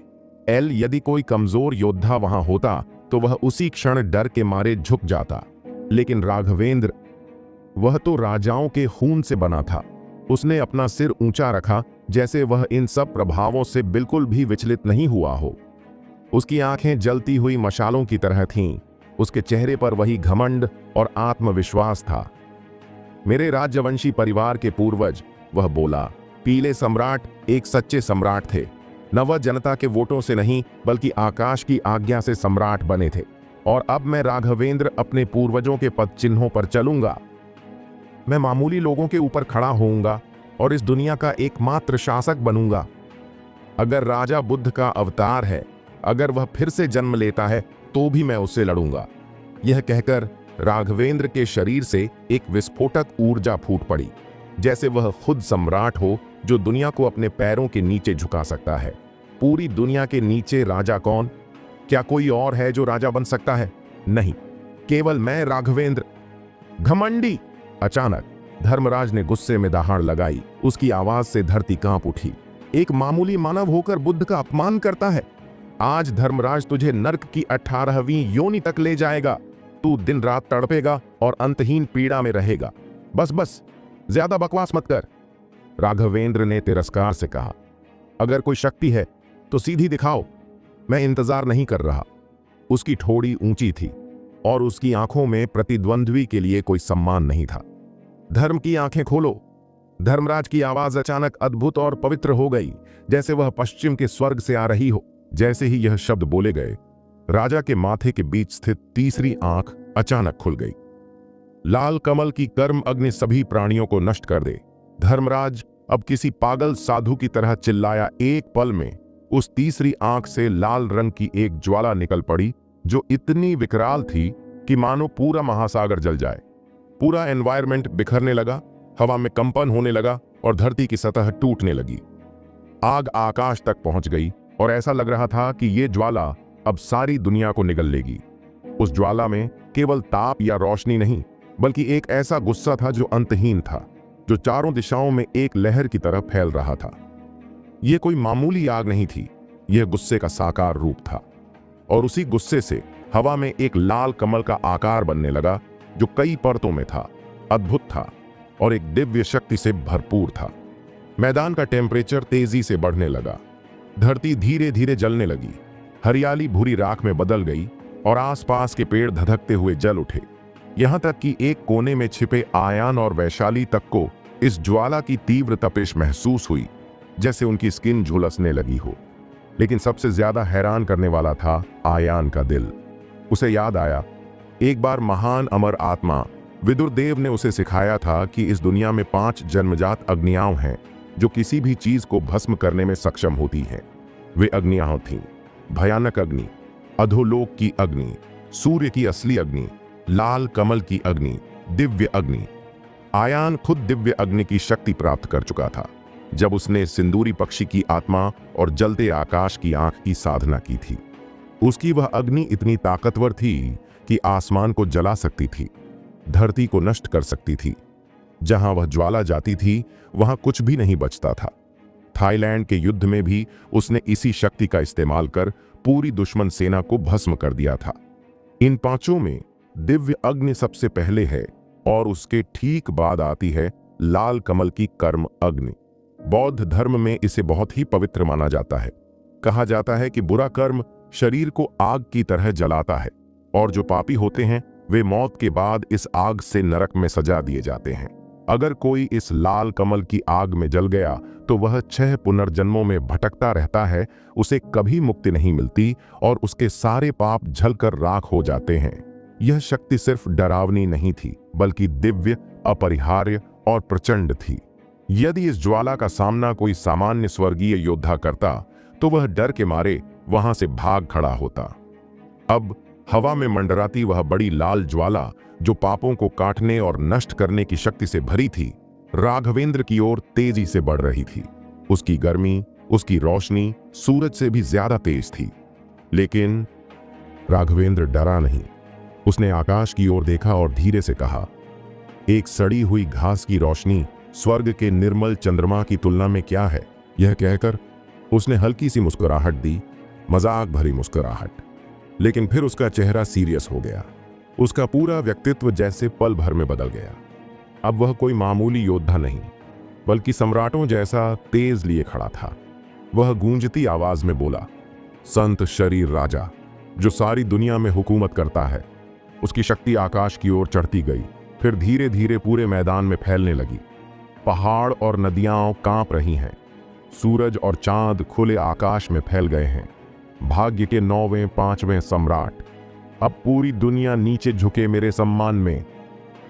यदि कोई कमजोर योद्धा वहां होता तो वह उसी क्षण डर के मारे झुक जाता। लेकिन राघवेंद्र, वह तो राजाओं के खून से बना था। उसने अपना सिर ऊंचा रखा, जैसे वह इन सब प्रभावों से बिल्कुल भी विचलित नहीं हुआ हो। उसकी आंखें जलती हुई मशालों की तरह थीं। उसके चेहरे पर वही घमंड और आत्मविश्वास था। मेरे राजवंशी परिवार के पूर्वज, वह बोला, पीले सम्राट एक सच्चे सम्राट थे। न वह जनता के वोटों से नहीं, बल्कि आकाश की आज्ञा से सम्राट बने थे। और अब मैं राघवेंद्र अपने पूर्वजों के पद चिन्हों पर चलूंगा। मैं मामूली लोगों के ऊपर खड़ा होऊंगा और इस दुनिया का एकमात्र शासक बनूंगा। अगर राजा बुद्ध का अवतार है, अगर वह फिर से जन्म लेता है, तो भी मैं उससे लड़ूंगा। यह कहकर राघवेंद्र के शरीर से एक विस्फोटक ऊर्जा फूट पड़ी, जैसे वह खुद सम्राट हो जो दुनिया को अपने पैरों के नीचे झुका सकता है। पूरी दुनिया के नीचे राजा कौन? क्या कोई और है जो राजा बन सकता है? नहीं, केवल मैं राघवेंद्र। घमंडी! अचानक धर्मराज ने गुस्से में दहाड़ लगाई। उसकी आवाज से धरती कांप उठी। एक मामूली मानव होकर बुद्ध का अपमान करता है? आज धर्मराज तुझे नर्क की 18वीं योनि तक ले जाएगा। तू दिन रात तड़पेगा और अंतहीन पीड़ा में रहेगा। बस बस, ज्यादा बकवास मत कर। राघवेंद्र ने तिरस्कार से कहा, अगर कोई शक्ति है तो सीधी दिखाओ। मैं इंतजार नहीं कर रहा। उसकी ठोड़ी ऊंची थी और उसकी आंखों में प्रतिद्वंद्वी के लिए कोई सम्मान नहीं था। धर्म की आंखें खोलो। धर्मराज की आवाज अचानक अद्भुत और पवित्र हो गई, जैसे वह पश्चिम के स्वर्ग से आ रही हो। जैसे ही यह शब्द बोले गए, राजा के माथे के बीच स्थित तीसरी आंख अचानक खुल गई। लाल कमल की कर्म अग्नि सभी प्राणियों को नष्ट कर दे। धर्मराज अब किसी पागल साधु की तरह चिल्लाया। एक पल में उस तीसरी आंख से लाल रंग की एक ज्वाला निकल पड़ी, जो इतनी विकराल थी कि मानो पूरा महासागर जल जाए। पूरा एनवायरमेंट बिखरने लगा, हवा में कंपन होने लगा और धरती की सतह टूटने लगी। आग आकाश तक पहुंच गई और ऐसा लग रहा था कि ये ज्वाला अब सारी दुनिया को निगल लेगी। उस ज्वाला में केवल ताप या रोशनी नहीं, बल्कि एक ऐसा गुस्सा था जो अंतहीन था, जो चारों दिशाओं में एक लहर की तरह फैल रहा था। यह कोई मामूली आग नहीं थी, यह गुस्से का साकार रूप था। और उसी गुस्से से हवा में एक लाल कमल का आकार बनने लगा, जो कई परतों में था, अद्भुत था और एक दिव्य शक्ति से भरपूर था। मैदान का टेम्परेचर तेजी से बढ़ने लगा। धरती धीरे धीरे जलने लगी। हरियाली भूरी राख में बदल गई और आसपास के पेड़ धधकते हुए जल उठे। यहां तक कि एक कोने में छिपे आयान और वैशाली तक को इस ज्वाला की तीव्र तपिश महसूस हुई, जैसे उनकी स्किन झुलसने लगी हो। लेकिन सबसे ज्यादा हैरान करने वाला था आयान का दिल। उसे याद आया, एक बार महान अमर आत्मा विदुर देव ने उसे सिखाया था कि इस दुनिया में 5 जन्मजात अग्नियां हैं जो किसी भी चीज को भस्म करने में सक्षम होती हैं। वे अग्नियां थीं भयानक अग्नि, अधोलोक की अग्नि, सूर्य की असली अग्नि, लाल कमल की अग्नि, दिव्य अग्नि। आयान खुद दिव्य अग्नि की शक्ति प्राप्त कर चुका था जब उसने सिंदूरी पक्षी की आत्मा और जलते आकाश की आंख की साधना की थी। उसकी वह अग्नि इतनी ताकतवर थी कि आसमान को जला सकती थी, धरती को नष्ट कर सकती थी। जहां वह ज्वाला जाती थी, वहां कुछ भी नहीं बचता था। थाईलैंड के युद्ध में भी उसने इसी शक्ति का इस्तेमाल कर पूरी दुश्मन सेना को भस्म कर दिया था। इन 5 में दिव्य अग्नि सबसे पहले है और उसके ठीक बाद आती है लाल कमल की कर्म अग्नि। बौद्ध धर्म में इसे बहुत ही पवित्र माना जाता है। कहा जाता है कि बुरा कर्म शरीर को आग की तरह जलाता है और जो पापी होते हैं वे मौत के बाद इस आग से नरक में सजा दिए जाते हैं। अगर कोई इस लाल कमल की आग में जल गया तो वह 6 पुनर्जन्मों में भटकता रहता है, उसे कभी मुक्ति नहीं मिलती और उसके सारे पाप झलकर राख हो जाते हैं। यह शक्ति सिर्फ डरावनी नहीं थी, बल्कि दिव्य, अपरिहार्य और प्रचंड थी। यदि इस ज्वाला का सामना कोई सामान्य स्वर्गीय योद्धा करता तो वह डर के मारे वहां से भाग खड़ा होता। अब हवा में मंडराती वह बड़ी लाल ज्वाला, जो पापों को काटने और नष्ट करने की शक्ति से भरी थी, राघवेंद्र की ओर तेजी से बढ़ रही थी। उसकी गर्मी, उसकी रोशनी सूरज से भी ज्यादा तेज थी। लेकिन राघवेंद्र डरा नहीं। उसने आकाश की ओर देखा और धीरे से कहा, एक सड़ी हुई घास की रोशनी स्वर्ग के निर्मल चंद्रमा की तुलना में क्या है। यह कहकर उसने हल्की सी मुस्कुराहट दी, मजाक भरी मुस्कुराहट। लेकिन फिर उसका चेहरा सीरियस हो गया। उसका पूरा व्यक्तित्व जैसे पल भर में बदल गया। अब वह कोई मामूली योद्धा नहीं, बल्कि सम्राटों जैसा तेज लिए खड़ा था। वह गूंजती आवाज में बोला, संत शरीर राजा, जो सारी दुनिया में हुकूमत करता है। उसकी शक्ति आकाश की ओर चढ़ती गई, फिर धीरे धीरे पूरे मैदान में फैलने लगी। पहाड़ और नदियां कांप रही हैं। सूरज और चांद खुले आकाश में फैल गए हैं। भाग्य के 9वें 5वें सम्राट, अब पूरी दुनिया नीचे झुके मेरे सम्मान में।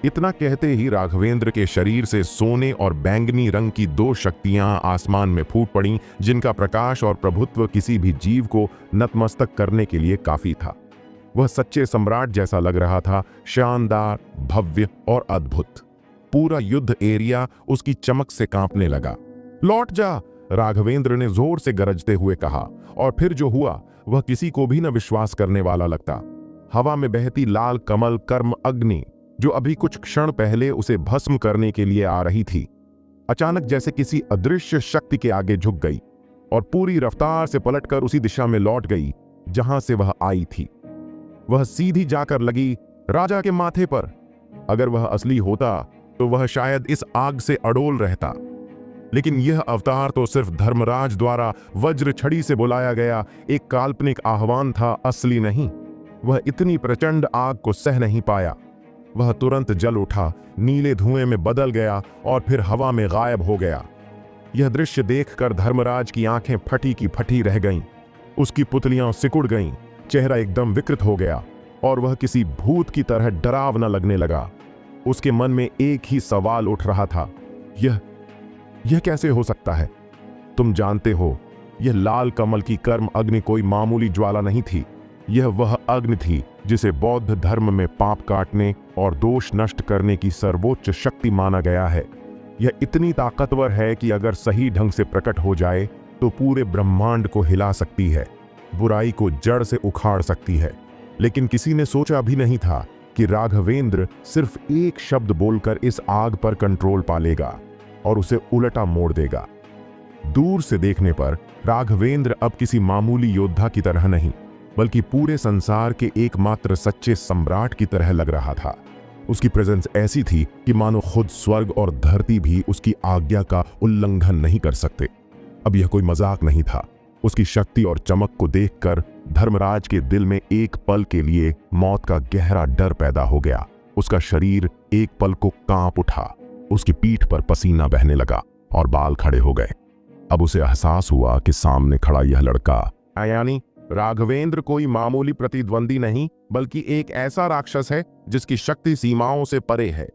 इतना कहते ही राघवेंद्र के शरीर से सोने और बैंगनी रंग की 2 शक्तियां आसमान में फूट पड़ीं, जिनका प्रकाश और प्रभुत्व किसी भी जीव को नतमस्तक करने के लिए काफी था। वह सच्चे सम्राट जैसा लग रहा था, शानदार, भव्य और अद्भुत। पूरा युद्ध एरिया उसकी चमक से कांपने लगा। लौट जा, राघवेंद्र ने जोर से गरजते हुए कहा, और फिर जो हुआ वह किसी को भी न विश्वास करने वाला लगता। हवा में बहती लाल कमल कर्म अग्नि, जो अभी कुछ क्षण पहले उसे भस्म करने के लिए आ रही थी, अचानक जैसे किसी अदृश्य शक्ति के आगे झुक गई और पूरी रफ्तार से पलटकर उसी दिशा में लौट गई जहां से वह आई थी। वह सीधी जाकर लगी राजा के माथे पर। अगर वह असली होता तो वह शायद इस आग से अडोल रहता, लेकिन यह अवतार तो सिर्फ धर्मराज द्वारा वज्र छड़ी से बुलाया गया एक काल्पनिक आह्वान था, असली नहीं। वह इतनी प्रचंड आग को सह नहीं पाया। वह तुरंत जल उठा, नीले धुएं में बदल गया और फिर हवा में गायब हो गया। यह दृश्य देखकर धर्मराज की आंखें फटी की फटी रह गईं। उसकी पुतलियां सिकुड़ गईं, चेहरा एकदम विकृत हो गया और वह किसी भूत की तरह डरावना लगने लगा। उसके मन में एक ही सवाल उठ रहा था, यह कैसे हो सकता है? तुम जानते हो, यह लाल कमल की कर्म अग्नि कोई मामूली ज्वाला नहीं थी। यह वह अग्नि थी जिसे बौद्ध धर्म में पाप काटने और दोष नष्ट करने की सर्वोच्च शक्ति माना गया है। यह इतनी ताकतवर है कि अगर सही ढंग से प्रकट हो जाए तो पूरे ब्रह्मांड को हिला सकती है, बुराई को जड़ से उखाड़ सकती है। लेकिन किसी ने सोचा भी नहीं था कि राघवेंद्र सिर्फ एक शब्द बोलकर इस आग पर कंट्रोल पा लेगा और उसे उलटा मोड़ देगा। दूर से देखने पर राघवेंद्र अब किसी मामूली योद्धा की तरह नहीं, बल्कि पूरे संसार के एकमात्र सच्चे सम्राट की तरह लग रहा था। उसकी प्रेजेंस ऐसी थी कि मानो खुद स्वर्ग और धरती भी उसकी आज्ञा का उल्लंघन नहीं कर सकते। अब यह कोई मजाक नहीं था। उसकी शक्ति और चमक को देखकर धर्मराज के दिल में एक पल के लिए मौत का गहरा डर पैदा हो गया। उसका शरीर एक पल को कांप उठा, उसकी पीठ पर पसीना बहने लगा और बाल खड़े हो गए। अब उसे एहसास हुआ कि सामने खड़ा यह लड़का, यानी राघवेंद्र, कोई मामूली प्रतिद्वंदी नहीं, बल्कि एक ऐसा राक्षस है जिसकी शक्ति सीमाओं से परे है।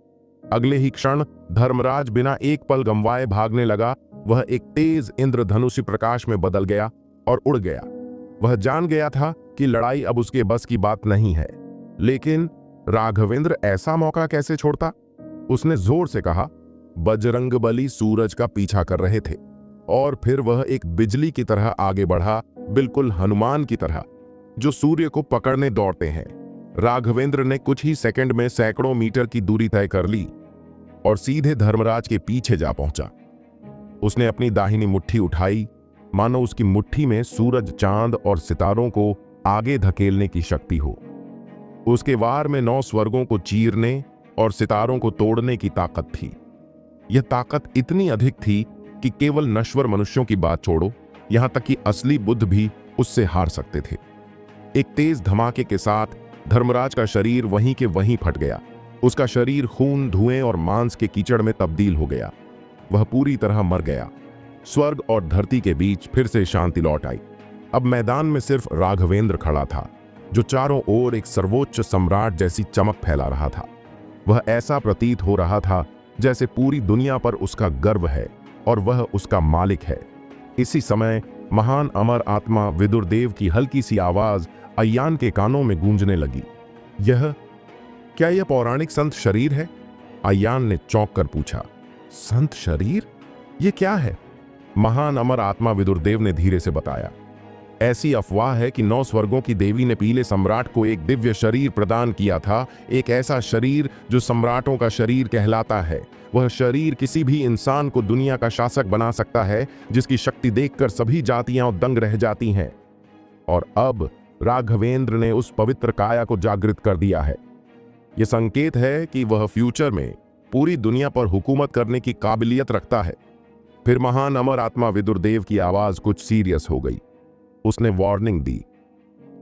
अगले ही क्षण धर्मराज बिना एक पल गंवाए भागने लगा। वह एक तेज इंद्रधनुषी प्रकाश में बदल गया और उड़ गया। वह जान गया था कि लड़ाई अब उसके बस की बात नहीं है, लेकिन राघवेंद्र ऐसा मौका कैसे छोड़ता? उसने जोर से कहा, बजरंगबली सूरज का पीछा कर रहे थे और फिर वह एक बिजली की तरह आगे बढ़ा, बिल्कुल हनुमान की तरह जो सूर्य को पकड़ने दौड़ते हैं। राघवेंद्र ने कुछ ही सेकंड में सैकड़ों मीटर की दूरी तय कर ली और सीधे धर्मराज के पीछे जा पहुंचा। उसने अपनी दाहिनी मुट्ठी उठाई, मानो उसकी मुट्ठी में सूरज, चांद और सितारों को आगे धकेलने की शक्ति हो। उसके वार में 9 स्वर्गों को चीरने और सितारों को तोड़ने की ताकत थी। यह ताकत इतनी अधिक थी कि केवल नश्वर मनुष्यों की बात छोड़ो, यहां तक कि असली बुद्ध भी उससे हार सकते थे। एक तेज धमाके के साथ धर्मराज का शरीर वहीं के वहीं फट गया। उसका शरीर खून, धुएं और मांस के कीचड़ में तब्दील हो गया। वह पूरी तरह मर गया। स्वर्ग और धरती के बीच फिर से शांति लौट आई। अब मैदान में सिर्फ राघवेंद्र खड़ा था, जो चारों ओर एक सर्वोच्च सम्राट जैसी चमक फैला रहा था। वह ऐसा प्रतीत हो रहा था जैसे पूरी दुनिया पर उसका गर्व है और वह उसका मालिक है। इसी समय महान अमर आत्मा विदुरदेव की हल्की सी आवाज अय्यान के कानों में गूंजने लगी। क्या यह पौराणिक संत शरीर है? अय्यान ने चौंक कर पूछा। संत शरीर? ये क्या है? महान अमर आत्मा विदुरदेव ने धीरे से बताया। ऐसी अफवाह है कि 9 स्वर्गों की देवी ने पीले सम्राट को एक दिव्य शरीर प्रदान किया था, एक ऐसा शरीर जो सम्राटों का शरीर कहलाता है। वह शरीर किसी भी इंसान को दुनिया का शासक बना सकता है, जिसकी शक्ति देखकर सभी जातियां दंग रह जाती हैं। और अब राघवेंद्र ने उस पवित्र काया को जागृत कर दिया है। यह संकेत है कि वह फ्यूचर में पूरी दुनिया पर हुकूमत करने की काबिलियत रखता है। फिर महान अमर आत्मा विदुरदेव की आवाज कुछ सीरियस हो गई। उसने वार्निंग दी,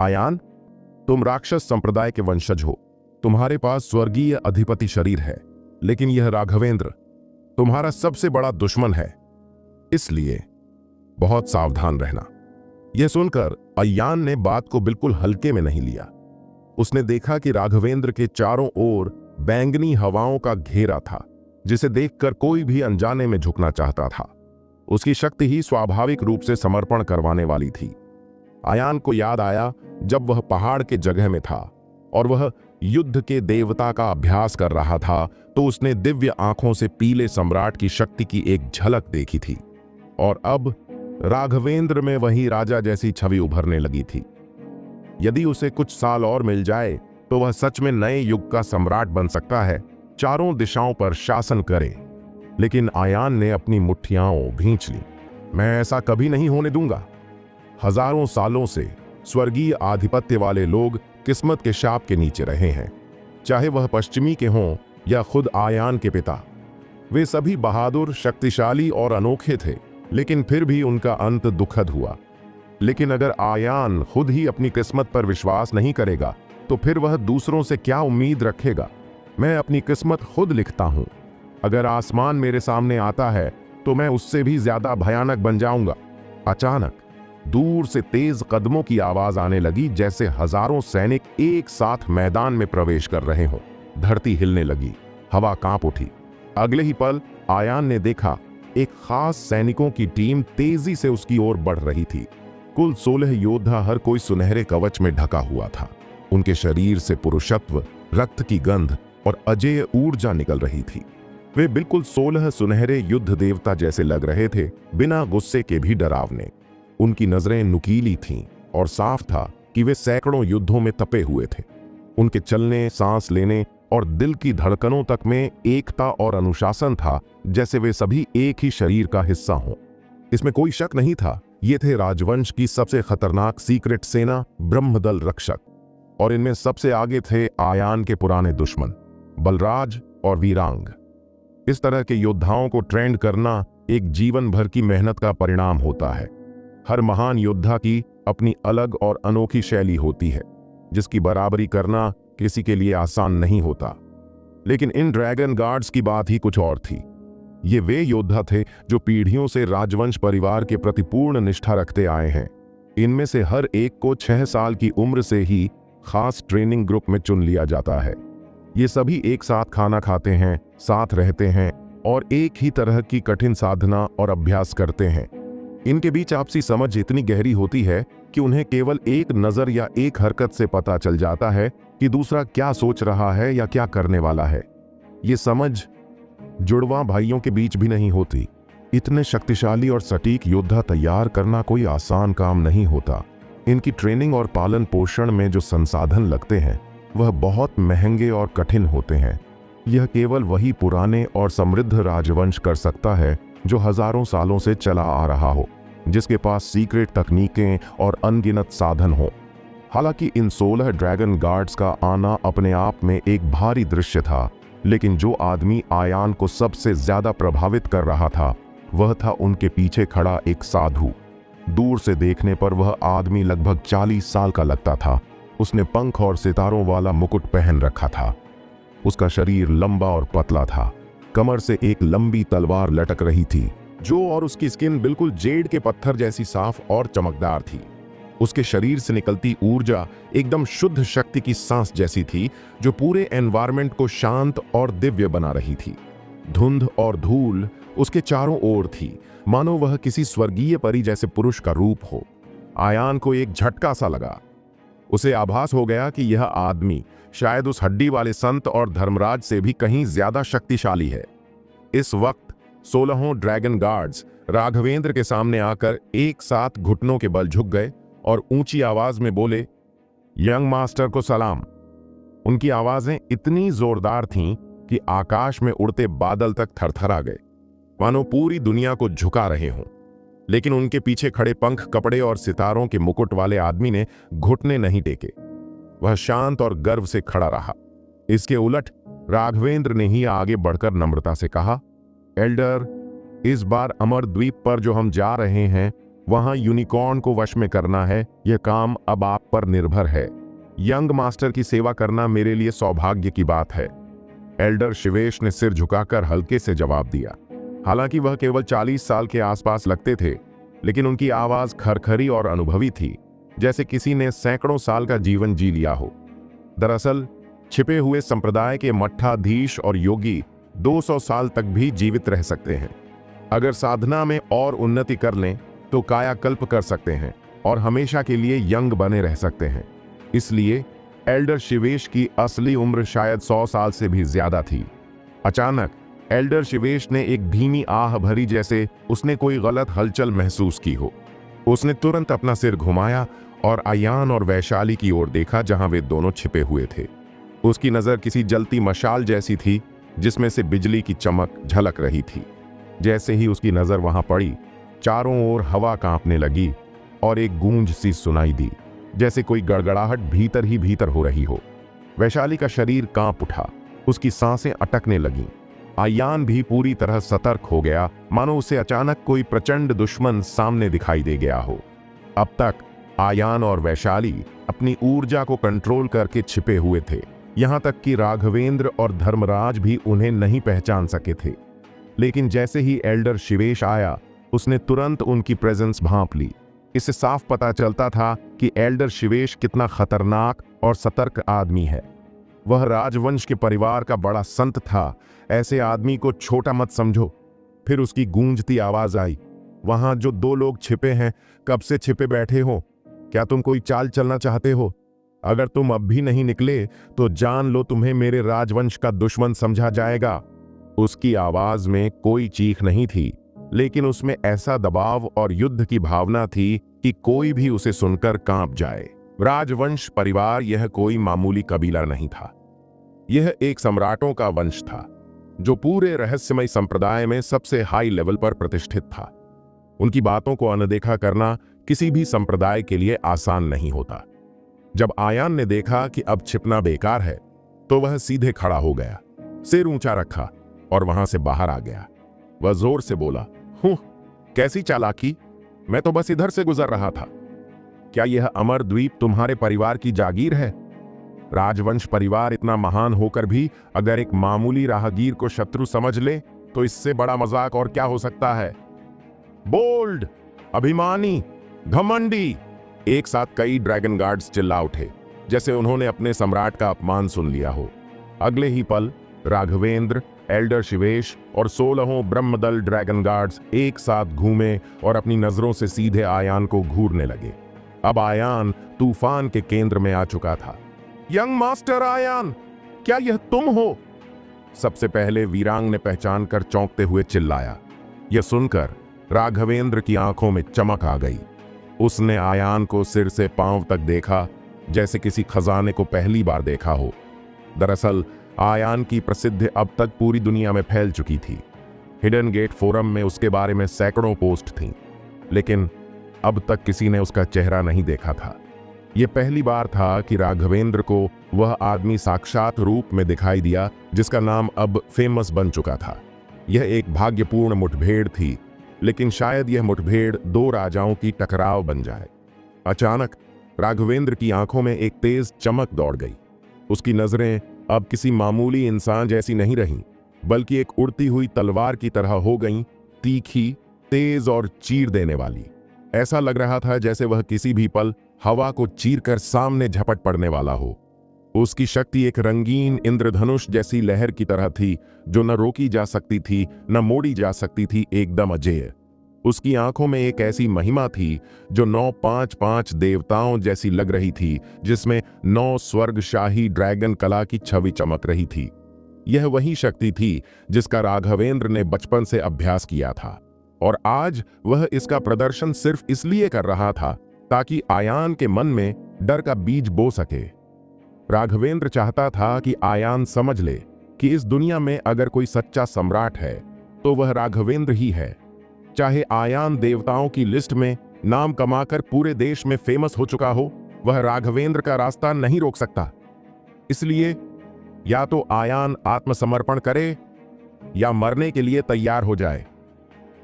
आयान, तुम राक्षस संप्रदाय के वंशज हो, तुम्हारे पास स्वर्गीय अधिपति शरीर है, लेकिन यह राघवेंद्र तुम्हारा सबसे बड़ा दुश्मन है, इसलिए बहुत सावधान रहना। यह सुनकर अयान ने बात को बिल्कुल हल्के में नहीं लिया। उसने देखा कि राघवेंद्र के चारों ओर बैंगनी हवाओं का घेरा था, जिसे देखकर कोई भी अनजाने में झुकना चाहता था। उसकी शक्ति ही स्वाभाविक रूप से समर्पण करवाने वाली थी। आयान को याद आया जब वह पहाड़ के जगह में था और वह युद्ध के देवता का अभ्यास कर रहा था, तो उसने दिव्य आंखों से पीले सम्राट की शक्ति की एक झलक देखी थी, और अब राघवेंद्र में वही राजा जैसी छवि उभरने लगी थी। यदि उसे कुछ साल और मिल जाए तो वह सच में नए युग का सम्राट बन सकता है, चारों दिशाओं पर शासन करे। लेकिन आयान ने अपनी मुट्ठियां भींच ली। मैं ऐसा कभी नहीं होने दूंगा। हजारों सालों से स्वर्गीय आधिपत्य वाले लोग किस्मत के शाप के नीचे रहे हैं, चाहे वह पश्चिमी के हों या खुद आयान के पिता। वे सभी बहादुर, शक्तिशाली और अनोखे थे, लेकिन फिर भी उनका अंत दुखद हुआ। लेकिन अगर आयान खुद ही अपनी किस्मत पर विश्वास नहीं करेगा, तो फिर वह दूसरों से क्या उम्मीद रखेगा। मैं अपनी किस्मत खुद लिखता हूं। अगर आसमान मेरे सामने आता है तो मैं उससे भी ज्यादा भयानक बन जाऊंगा। अचानक दूर से तेज कदमों की आवाज आने लगी, जैसे हजारों सैनिक एक साथ मैदान में प्रवेश कर रहे हों। धरती हिलने लगी, हवा कांप उठी। अगले ही पल आयान ने देखा एक खास सैनिकों की टीम तेजी से उसकी ओर बढ़ रही थी। कुल 16 योद्धा, हर कोई सुनहरे कवच में ढका हुआ था। उनके शरीर से पुरुषत्व, रक्त की गंध और अजेय ऊर्जा निकल रही थी। वे बिल्कुल 16 सुनहरे युद्ध देवता जैसे लग रहे थे, बिना गुस्से के भी डरावने। उनकी नजरें नुकीली थीं और साफ था कि वे सैकड़ों युद्धों में तपे हुए थे। उनके चलने, सांस लेने और दिल की धड़कनों तक में एकता और अनुशासन था, जैसे वे सभी एक ही शरीर का हिस्सा हों। इसमें कोई शक नहीं था, ये थे राजवंश की सबसे खतरनाक सीक्रेट सेना, ब्रह्मदल रक्षक। और इनमें सबसे आगे थे आयान के पुराने दुश्मन, बलराज और वीरांग। इस तरह के योद्धाओं को ट्रेंड करना एक जीवन भर की मेहनत का परिणाम होता है। हर महान योद्धा की अपनी अलग और अनोखी शैली होती है, जिसकी बराबरी करना किसी के लिए आसान नहीं होता। लेकिन इन ड्रैगन गार्ड्स की बात ही कुछ और थी। ये वे योद्धा थे जो पीढ़ियों से राजवंश परिवार के प्रति पूर्ण निष्ठा रखते आए हैं। इनमें से हर एक को 6 साल की उम्र से ही खास ट्रेनिंग ग्रुप में चुन लिया जाता है। ये सभी एक साथ खाना खाते हैं, साथ रहते हैं और एक ही तरह की कठिन साधना और अभ्यास करते हैं। इनके बीच आपसी समझ इतनी गहरी होती है कि उन्हें केवल एक नजर या एक हरकत से पता चल जाता है कि दूसरा क्या सोच रहा है या क्या करने वाला है। ये समझ जुड़वा भाइयों के बीच भी नहीं होती। इतने शक्तिशाली और सटीक योद्धा तैयार करना कोई आसान काम नहीं होता। इनकी ट्रेनिंग और पालन पोषण में जो संसाधन लगते हैं वह बहुत महंगे और कठिन होते हैं। यह केवल वही पुराने और समृद्ध राजवंश कर सकता है जो हजारों सालों से चला आ रहा हो, जिसके पास सीक्रेट तकनीकें और अनगिनत साधन हो। हालांकि इन 16 ड्रैगन गार्ड्स का आना अपने आप में एक भारी दृश्य था, लेकिन जो आदमी आयान को सबसे ज्यादा प्रभावित कर रहा था वह था उनके पीछे खड़ा एक साधु। दूर से देखने पर वह आदमी लगभग 40 साल का लगता था। उसने पंख और सितारों वाला मुकुट पहन रखा था। उसका शरीर लंबा और पतला था। कमर से एक लंबी तलवार लटक रही थी, और उसकी स्किन बिल्कुल जेड के पत्थर जैसी साफ और चमकदार थी। उसके शरीर से निकलती ऊर्जा एकदम शुद्ध शक्ति की सांस जैसी थी, जो पूरे एनवायरनमेंट को शांत और दिव्य बना रही थी। धुंध और धूल उसके चारों ओर थी, मानो वह किसी स्वर्गीय परी जैसे पुरुष का रूप हो। आयान को एक झटका सा लगा। उसे आभास हो गया कि यह आदमी शायद उस हड्डी वाले संत और धर्मराज से भी कहीं ज्यादा शक्तिशाली है। इस वक्त 16 ड्रैगन गार्ड्स राघवेंद्र के सामने आकर एक साथ घुटनों के बल झुक गए और ऊंची आवाज में बोले, यंग मास्टर को सलाम। उनकी आवाजें इतनी जोरदार थीं कि आकाश में उड़ते बादल तक थरथरा गए, मानो पूरी दुनिया को झुका रहे हों। लेकिन उनके पीछे खड़े पंख, कपड़े और सितारों के मुकुट वाले आदमी ने घुटने नहीं टेके। वह शांत और गर्व से खड़ा रहा। इसके उलट राघवेंद्र ने ही आगे बढ़कर नम्रता से कहा, एल्डर, इस बार अमर द्वीप पर जो हम जा रहे हैं वहां यूनिकॉर्न को वश में करना है। यह काम अब आप पर निर्भर है। यंग मास्टर की सेवा करना मेरे लिए सौभाग्य की बात है। एल्डर शिवेश ने सिर झुकाकर हल्के से जवाब दिया। हालांकि वह केवल 40 साल के आसपास लगते थे, लेकिन उनकी आवाज खरखरी और अनुभवी थी, जैसे किसी ने सैकड़ों साल का जीवन जी लिया हो। दरअसल छिपे हुए संप्रदाय के मठाधीश और योगी 200 साल तक भी जीवित रह सकते हैं। अगर साधना में और उन्नति कर लें तो कायाकल्प कर सकते हैं और हमेशा के लिए यंग बने रह सकते हैं। इसलिए एल्डर शिवेश की असली उम्र शायद 100 साल से भी ज्यादा थी। अचानक एल्डर शिवेश ने एक धीमी आह भरी, जैसे उसने कोई गलत हलचल महसूस की हो। उसने तुरंत अपना सिर घुमाया और आयान और वैशाली की ओर देखा, जहां वे दोनों छिपे हुए थे। उसकी नजर किसी जलती मशाल जैसी थी, जिसमें से बिजली की चमक झलक रही थी। जैसे ही उसकी नजर वहां पड़ी, चारों ओर हवा कांपने लगी और एक गूंज सी सुनाई दी, जैसे कोई गड़गड़ाहट भीतर ही भीतर हो रही हो। वैशाली का शरीर कांप उठा, उसकी सांसें अटकने लगीं। आयान भी पूरी तरह सतर्क हो गया, मानो उसे अचानक कोई प्रचंड दुश्मन सामने दिखाई दे गया हो। अब तक आयान और वैशाली अपनी ऊर्जा को कंट्रोल करके छिपे हुए थे, यहां तक कि राघवेंद्र और धर्मराज भी उन्हें नहीं पहचान सके थे। लेकिन जैसे ही एल्डर शिवेश आया, उसने तुरंत उनकी प्रेजेंस भांप ली। इससे साफ पता चलता था कि एल्डर शिवेश कितना खतरनाक और सतर्क आदमी है। वह राजवंश के परिवार का बड़ा संत था। ऐसे आदमी को छोटा मत समझो। फिर उसकी गूंजती आवाज आई, वहां जो 2 लोग छिपे हैं, कब से छिपे बैठे हो? क्या तुम कोई चाल चलना चाहते हो? अगर तुम अब भी नहीं निकले तो जान लो तुम्हें मेरे राजवंश का दुश्मन समझा जाएगा। उसकी आवाज में कोई चीख नहीं थी, लेकिन उसमें ऐसा दबाव और युद्ध की भावना थी कि कोई भी उसे सुनकर कांप जाए। राजवंश परिवार यह कोई मामूली कबीला नहीं था। यह एक सम्राटों का वंश था, जो पूरे रहस्यमय संप्रदाय में सबसे हाई लेवल पर प्रतिष्ठित था। उनकी बातों को अनदेखा करना किसी भी संप्रदाय के लिए आसान नहीं होता। जब आयान ने देखा कि अब छिपना बेकार है, तो वह सीधे खड़ा हो गया, सिर ऊंचा रखा और वहां से बाहर आ गया। वह जोर से बोला, कैसी चालाकी! मैं तो बस इधर से गुजर रहा था। क्या यह अमर द्वीप तुम्हारे परिवार की जागीर है? राजवंश परिवार इतना महान होकर भी अगर एक मामूली राहगीर को शत्रु समझ ले, तो इससे बड़ा मजाक और क्या हो सकता है? बोल्ड, अभिमानी, घमंडी! एक साथ कई ड्रैगन गार्ड्स चिल्ला उठे, जैसे उन्होंने अपने सम्राट का अपमान सुन लिया हो। अगले ही पल राघवेंद्र, एल्डर शिवेश और 16 ब्रह्मदल ड्रैगन गार्ड्स एक साथ घूमे और अपनी नजरों से सीधे आयान को घूरने लगे। अब आयान तूफान के केंद्र में आ चुका था। यंग मास्टर आयान, क्या यह तुम हो? सबसे पहले वीरांग ने पहचान कर चौंकते हुए चिल्लाया। यह सुनकर राघवेंद्र की आंखों में चमक आ गई। उसने आयान को सिर से पांव तक देखा, जैसे किसी खजाने को पहली बार देखा हो। दरअसल आयान की प्रसिद्धि अब तक पूरी दुनिया में फैल चुकी थी। हिडन गेट फोरम में उसके बारे में सैकड़ों पोस्ट थीं, लेकिन अब तक किसी ने उसका चेहरा नहीं देखा था। यह पहली बार था कि राघवेंद्र को वह आदमी साक्षात रूप में दिखाई दिया, जिसका नाम अब फेमस बन चुका था। यह एक भाग्यपूर्ण मुठभेड़ थी, लेकिन शायद यह मुठभेड़ 2 राजाओं की टकराव बन जाए। अचानक राघवेंद्र की आंखों में एक तेज चमक दौड़ गई। उसकी नजरें अब किसी मामूली इंसान जैसी नहीं रहीं, बल्कि एक उड़ती हुई तलवार की तरह हो गईं, तीखी, तेज और चीर देने वाली। ऐसा लग रहा था जैसे वह किसी भी पल हवा को चीरकर सामने झपट पड़ने वाला हो। उसकी शक्ति एक रंगीन इंद्रधनुष जैसी लहर की तरह थी, जो न रोकी जा सकती थी, न मोड़ी जा सकती थी, एकदम अजेय। उसकी आंखों में एक ऐसी महिमा थी जो 955 देवताओं जैसी लग रही थी, जिसमें 9 स्वर्गशाही ड्रैगन कला की छवि चमक रही थी। यह वही शक्ति थी जिसका राघवेंद्र ने बचपन से अभ्यास किया था, और आज वह इसका प्रदर्शन सिर्फ इसलिए कर रहा था ताकि आयान के मन में डर का बीज बो सके। राघवेंद्र चाहता था कि आयान समझ ले कि इस दुनिया में अगर कोई सच्चा सम्राट है तो वह राघवेंद्र ही है। चाहे आयान देवताओं की लिस्ट में नाम कमाकर पूरे देश में फेमस हो चुका हो, वह राघवेंद्र का रास्ता नहीं रोक सकता। इसलिए या तो आयान आत्मसमर्पण करे या मरने के लिए तैयार हो जाए।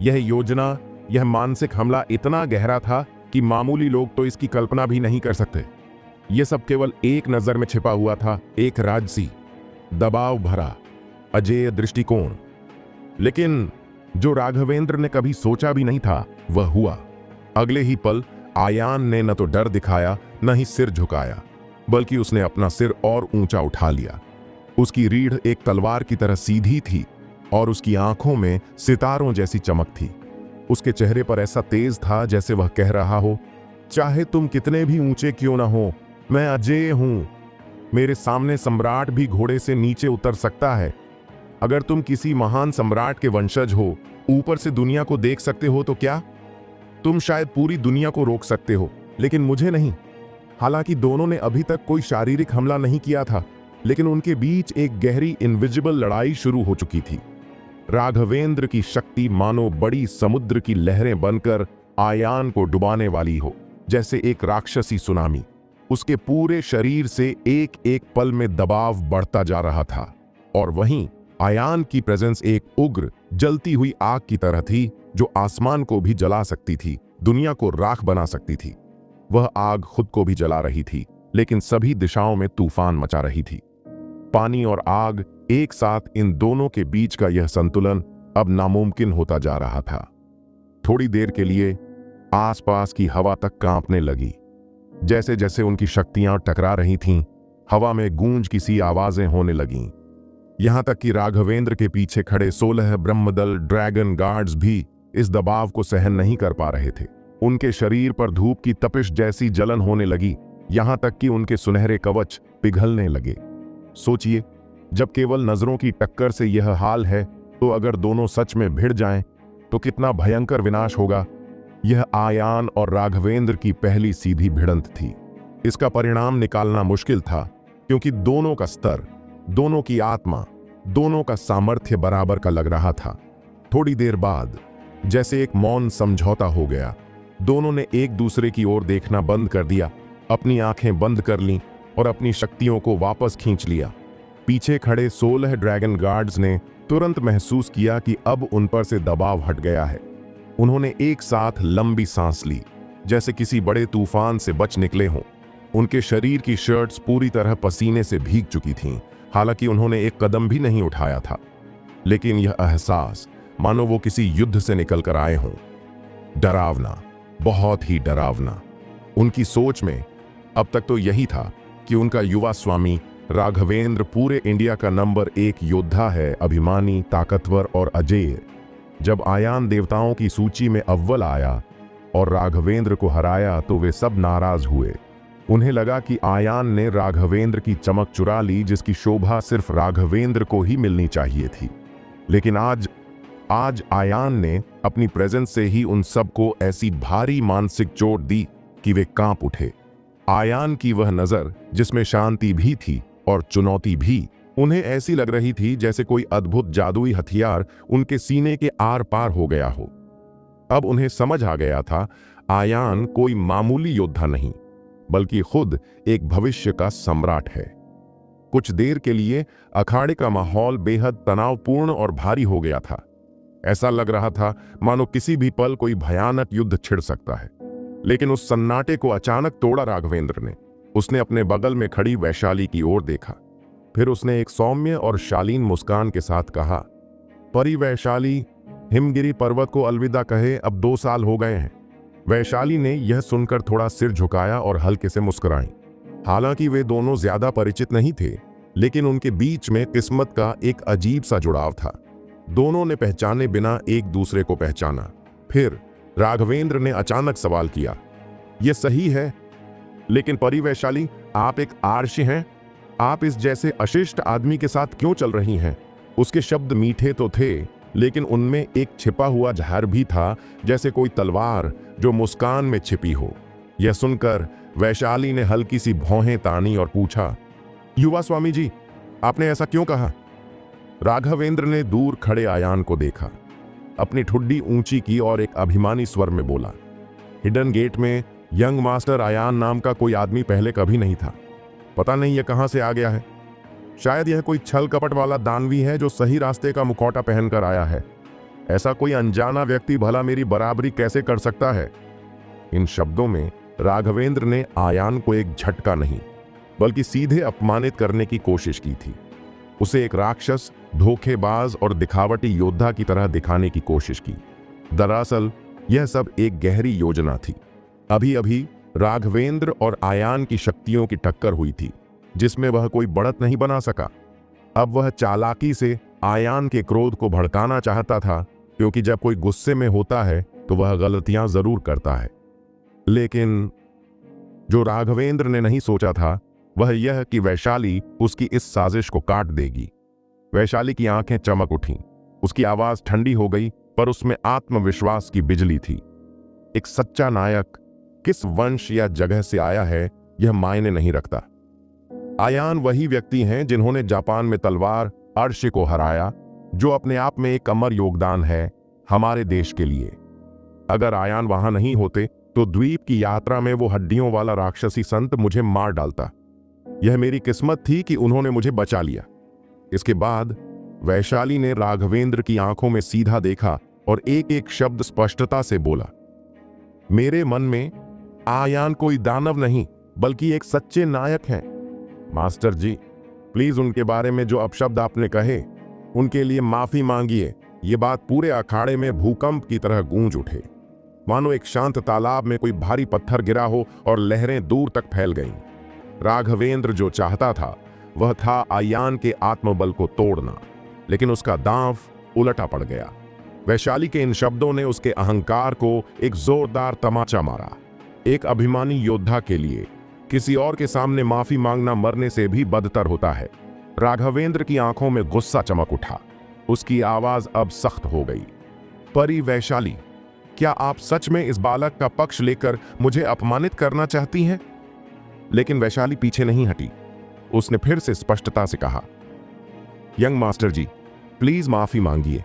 यह योजना, यह मानसिक हमला इतना गहरा था कि मामूली लोग तो इसकी कल्पना भी नहीं कर सकते। यह सब केवल एक नजर में छिपा हुआ था, एक राजसी, दबाव भरा, अजेय दृष्टिकोण। लेकिन जो राघवेंद्र ने कभी सोचा भी नहीं था, वह हुआ। अगले ही पल आयान ने न तो डर दिखाया, न ही सिर झुकाया, बल्कि उसने अपना सिर और ऊंचा उठा लिया। उसकी रीढ़ एक तलवार की तरह सीधी थी और उसकी आंखों में सितारों जैसी चमक थी। उसके चेहरे पर ऐसा तेज था जैसे वह कह रहा हो, चाहे तुम कितने भी ऊंचे क्यों ना हो, मैं अजेय हूं। मेरे सामने सम्राट भी घोड़े से नीचे उतर सकता है। अगर तुम किसी महान सम्राट के वंशज हो, ऊपर से दुनिया को देख सकते हो, तो क्या तुम शायद पूरी दुनिया को रोक सकते हो, लेकिन मुझे नहीं। हालांकि दोनों ने अभी तक कोई शारीरिक हमला नहीं किया था, लेकिन उनके बीच एक गहरी इनविजिबल लड़ाई शुरू हो चुकी थी। राघवेंद्र की शक्ति मानो बड़ी समुद्र की लहरें बनकर आयान को डुबाने वाली हो, जैसे एक राक्षसी सुनामी। उसके पूरे शरीर से एक एक पल में दबाव बढ़ता जा रहा था, और वहीं आयान की प्रेजेंस एक उग्र, जलती हुई आग की तरह थी, जो आसमान को भी जला सकती थी, दुनिया को राख बना सकती थी। वह आग खुद को भी जला रही थी, लेकिन सभी दिशाओं में तूफान मचा रही थी। पानी और आग एक साथ, इन दोनों के बीच का यह संतुलन अब नामुमकिन होता जा रहा था। थोड़ी देर के लिए आसपास की हवा तक कांपने लगी। जैसे जैसे उनकी शक्तियां टकरा रही थीं, हवा में गूंज की सी आवाजें होने लगीं। यहां तक कि राघवेंद्र के पीछे खड़े 16 ब्रह्मदल ड्रैगन गार्ड्स भी इस दबाव को सहन नहीं कर पा रहे थे। उनके शरीर पर धूप की तपिश जैसी जलन होने लगी, यहां तक कि उनके सुनहरे कवच पिघलने लगे। सोचिए, जब केवल नजरों की टक्कर से यह हाल है, तो अगर दोनों सच में भिड़ जाएं, तो कितना भयंकर विनाश होगा। यह आयान और राघवेंद्र की पहली सीधी भिड़ंत थी। इसका परिणाम निकालना मुश्किल था, क्योंकि दोनों का स्तर, दोनों की आत्मा, दोनों का सामर्थ्य बराबर का लग रहा था। थोड़ी देर बाद जैसे एक मौन समझौता हो गया। दोनों ने एक दूसरे की ओर देखना बंद कर दिया, अपनी आंखें बंद कर लीं और अपनी शक्तियों को वापस खींच लिया। पीछे खड़े 16 ड्रैगन गार्ड्स ने तुरंत महसूस किया कि अब उन पर से दबाव हट गया है। उन्होंने एक साथ लंबी सांस ली, जैसे किसी बड़े तूफान से बच निकले हों। उनके शरीर की शर्ट्स पूरी तरह पसीने से भीग चुकी थीं, हालांकि उन्होंने एक कदम भी नहीं उठाया था। लेकिन यह एहसास मानो वो किसी युद्ध से निकल कर आए हों। डरावना, बहुत ही डरावना। उनकी सोच में अब तक तो यही था कि उनका युवा स्वामी राघवेंद्र पूरे इंडिया का नंबर 1 योद्धा है, अभिमानी, ताकतवर और अजेय। जब आयान देवताओं की सूची में अव्वल आया और राघवेंद्र को हराया, तो वे सब नाराज हुए। उन्हें लगा कि आयान ने राघवेंद्र की चमक चुरा ली, जिसकी शोभा सिर्फ राघवेंद्र को ही मिलनी चाहिए थी। लेकिन आज आयान ने अपनी प्रेजेंस से ही उन सबको ऐसी भारी मानसिक चोट दी कि वे कांप उठे। आयान की वह नजर, जिसमें शांति भी थी और चुनौती भी, उन्हें ऐसी लग रही थी जैसे कोई अद्भुत जादुई हथियार उनके सीने के आर पार हो गया हो। अब उन्हें समझ आ गया था, आयान कोई मामूली योद्धा नहीं, बल्कि खुद एक भविष्य का सम्राट है। कुछ देर के लिए अखाड़े का माहौल बेहद तनावपूर्ण और भारी हो गया था। ऐसा लग रहा था मानो किसी भी पल कोई भयानक युद्ध छिड़ सकता है। लेकिन उस सन्नाटे को अचानक तोड़ा राघवेंद्र ने। उसने अपने बगल में खड़ी वैशाली की ओर देखा। फिर उसने एक सौम्य और शालीन मुस्कान के साथ कहा, परी वैशाली, हिमगिरी पर्वत को अलविदा कहे अब 2 साल हो गए हैं। वैशाली ने यह सुनकर थोड़ा सिर झुकाया और हल्के से मुस्कुराई। हालांकि वे दोनों ज्यादा परिचित नहीं थे, लेकिन उनके बीच में किस्मत का एक अजीब सा जुड़ाव था। दोनों ने पहचाने बिना एक दूसरे को पहचाना। फिर राघवेंद्र ने अचानक सवाल किया, यह सही है, लेकिन परी वैशाली, आप एक आर्ष हैं। आप इस जैसे अशिष्ट आदमी के साथ क्यों चल रही हैं? उसके शब्द मीठे तो थे, लेकिन उनमें एक छिपा हुआ जहर भी था, जैसे कोई तलवार जो मुस्कान में छिपी हो। यह सुनकर वैशाली ने हल्की सी भौहें तानी और पूछा, युवा स्वामी जी, आपने ऐसा क्यों कहा? राघवेंद्र ने दूर खड़े आयान को देखा। अपनी ठुड्डी ऊंची की और एक अभिमानी स्वर में बोला, हिडन गेट में यंग मास्टर आयान नाम का कोई आदमी पहले कभी नहीं था। पता नहीं यह कहां से आ गया है। शायद यह कोई छल कपट वाला दानवी है जो सही रास्ते का मुखौटा पहनकर आया है। ऐसा कोई अनजाना व्यक्ति भला मेरी बराबरी कैसे कर सकता है? इन शब्दों में राघवेंद्र ने आयान को एक झटका नहीं बल्कि सीधे अपमानित करने की कोशिश की थी। उसे एक राक्षस, धोखेबाज और दिखावटी योद्धा की तरह दिखाने की कोशिश की। दरअसल यह सब एक गहरी योजना थी। अभी अभी राघवेंद्र और आयान की शक्तियों की टक्कर हुई थी, जिसमें वह कोई बढ़त नहीं बना सका। अब वह चालाकी से आयान के क्रोध को भड़काना चाहता था, क्योंकि जब कोई गुस्से में होता है तो वह गलतियां जरूर करता है। लेकिन जो राघवेंद्र ने नहीं सोचा था वह यह कि वैशाली उसकी इस साजिश को काट देगी। वैशाली की आंखें चमक उठीं, उसकी आवाज ठंडी हो गई, पर उसमें आत्मविश्वास की बिजली थी। एक सच्चा नायक किस वंश या जगह से आया है यह मायने नहीं रखता। आयान वही व्यक्ति हैं जिन्होंने जापान में तलवार अर्श को हराया, जो अपने आप में एक अमर योगदान है हमारे देश के लिए। अगर आयान वहां नहीं होते तो द्वीप की यात्रा में वो हड्डियों वाला राक्षसी संत मुझे मार डालता। यह मेरी किस्मत थी कि उन्होंने मुझे बचा लिया। इसके बाद वैशाली ने राघवेंद्र की आंखों में सीधा देखा और एक एक शब्द स्पष्टता से बोला, मेरे मन में आयान कोई दानव नहीं बल्कि एक सच्चे नायक हैं। मास्टर जी, प्लीज उनके बारे में जो अपशब्द आपने कहे उनके लिए माफी मांगिए। ये बात पूरे अखाड़े में भूकंप की तरह गूंज उठे, मानो एक शांत तालाब में कोई भारी पत्थर गिरा हो और लहरें दूर तक फैल गईं। राघवेंद्र जो चाहता था वह था आयान के आत्मबल को तोड़ना, लेकिन उसका दांव उलटा पड़ गया। वैशाली के इन शब्दों ने उसके अहंकार को एक जोरदार तमाचा मारा। एक अभिमानी योद्धा के लिए किसी और के सामने माफी मांगना मरने से भी बदतर होता है। राघवेंद्र की आंखों में गुस्सा चमक उठा, उसकी आवाज अब सख्त हो गई। परी वैशाली, क्या आप सच में इस बालक का पक्ष लेकर मुझे अपमानित करना चाहती हैं? लेकिन वैशाली पीछे नहीं हटी। उसने फिर से स्पष्टता से कहा, यंग मास्टर जी, प्लीज माफी मांगिए।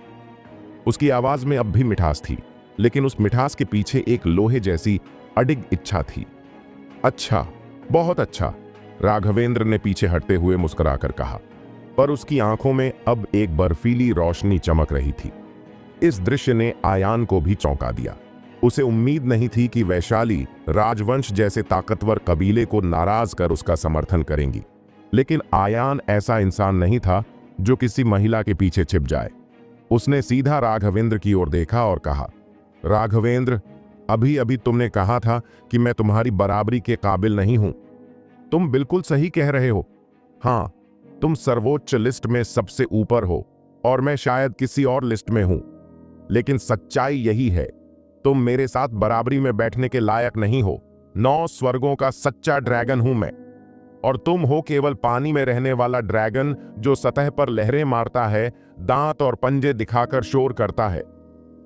उसकी आवाज में अब भी मिठास थी, लेकिन उस मिठास के पीछे एक लोहे जैसी अडिग इच्छा थी। अच्छा, बहुत अच्छा, राघवेंद्र ने पीछे हटते हुए मुस्कुराकर कहा, पर उसकी आंखों में अब एक बर्फीली रोशनी चमक रही थी। इस दृश्य ने आयान को भी चौंका दिया। उसे उम्मीद नहीं थी कि वैशाली राजवंश जैसे ताकतवर कबीले को नाराज कर उसका समर्थन करेंगी, लेकिन आयान ऐसा इंसान नहीं था जो किसी महिला के पीछे छिप जाए। उसने सीधा राघवेंद्र की ओर देखा और कहा, राघवेंद्र, अभी अभी तुमने कहा था कि मैं तुम्हारी बराबरी के काबिल नहीं हूं। तुम बिल्कुल सही कह रहे हो। हां, तुम सर्वोच्च लिस्ट में सबसे ऊपर हो और मैं शायद किसी और लिस्ट में हूं, लेकिन सच्चाई यही है, तुम मेरे साथ बराबरी में बैठने के लायक नहीं हो। 9 स्वर्गों का सच्चा ड्रैगन हूं मैं, और तुम हो केवल पानी में रहने वाला ड्रैगन जो सतह पर लहरें मारता है, दांत और पंजे दिखाकर शोर करता है।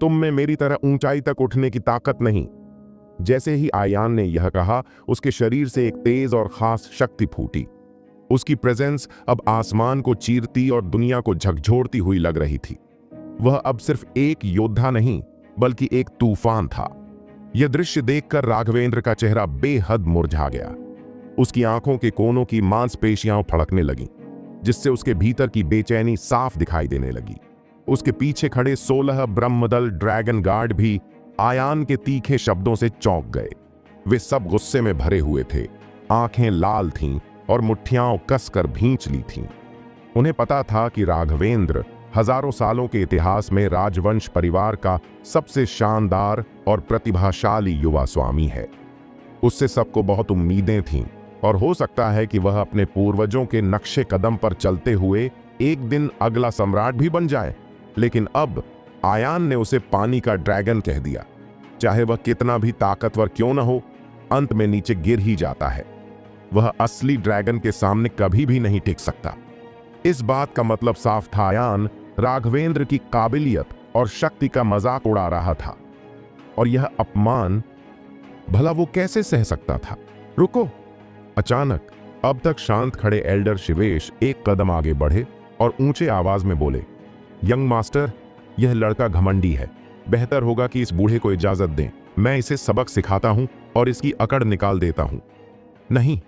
तुम में मेरी तरह ऊंचाई तक उठने की ताकत नहीं। जैसे ही आयान ने यह कहा, उसके शरीर से एक तेज और खास शक्ति फूटी। उसकी प्रेजेंस अब आसमान को चीरती और दुनिया को झकझोरती हुई लग रही थी। वह अब सिर्फ एक योद्धा नहीं बल्कि एक तूफान था। यह दृश्य देखकर राघवेंद्र का चेहरा बेहद मुरझा गया। उसकी आंखों के कोनों की मांसपेशियां फड़कने लगीं, जिससे उसके भीतर की बेचैनी साफ दिखाई देने लगी। उसके पीछे खड़े 16 ब्रह्मदल ड्रैगन गार्ड भी आयान के तीखे शब्दों से चौंक गए। वे सब गुस्से में भरे हुए थे, आंखें लाल थीं और मुट्ठियां कसकर भींच ली थीं। उन्हें पता था कि राघवेंद्र हजारों सालों के इतिहास में राजवंश परिवार का सबसे शानदार और प्रतिभाशाली युवा स्वामी है। उससे सबको बहुत उम्मीदें थीं और हो सकता है कि वह अपने पूर्वजों के नक्शे कदम पर चलते हुए एक दिन अगला सम्राट भी बन जाए। लेकिन अब आयान ने उसे पानी का ड्रैगन कह दिया। चाहे वह कितना भी ताकतवर क्यों न हो, अंत में नीचे गिर ही जाता है। वह असली ड्रैगन के सामने कभी भी नहीं टिक सकता। इस बात का मतलब साफ था, आयान राघवेंद्र की काबिलियत और शक्ति का मजाक उड़ा रहा था, और यह अपमान भला वो कैसे सह सकता था। रुको! अचानक अब तक शांत खड़े एल्डर शिवेश एक कदम आगे बढ़े और ऊंचे आवाज में बोले, यंग मास्टर, यह लड़का घमंडी है। बेहतर होगा कि इस बूढ़े को इजाजत दें। मैं इसे सबक सिखाता हूं और इसकी अकड़ निकाल देता हूं। नहीं,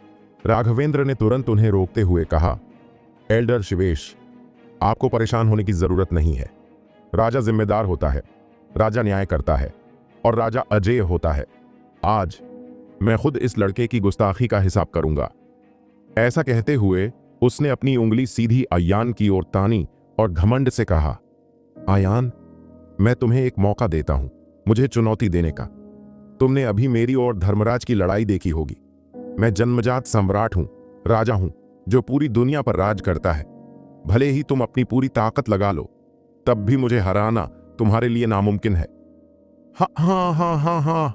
राघवेंद्र ने तुरंत उन्हें रोकते हुए कहा, एल्डर शिवेश, आपको परेशान होने की जरूरत नहीं है। राजा जिम्मेदार होता है, राजा न्याय करता है और राजा अजेय होता है। आज मैं खुद इस लड़के की गुस्ताखी का हिसाब करूंगा। ऐसा कहते हुए उसने अपनी उंगली सीधी आयान की ओर तानी और घमंड से कहा, आयान, मैं तुम्हें एक मौका देता हूं मुझे चुनौती देने का। तुमने अभी मेरी और धर्मराज की लड़ाई देखी होगी। मैं जन्मजात सम्राट हूं, राजा हूं जो पूरी दुनिया पर राज करता है। भले ही तुम अपनी पूरी ताकत लगा लो, तब भी मुझे हराना तुम्हारे लिए नामुमकिन है। हाँ हाँ हाँ हाँ हाँ।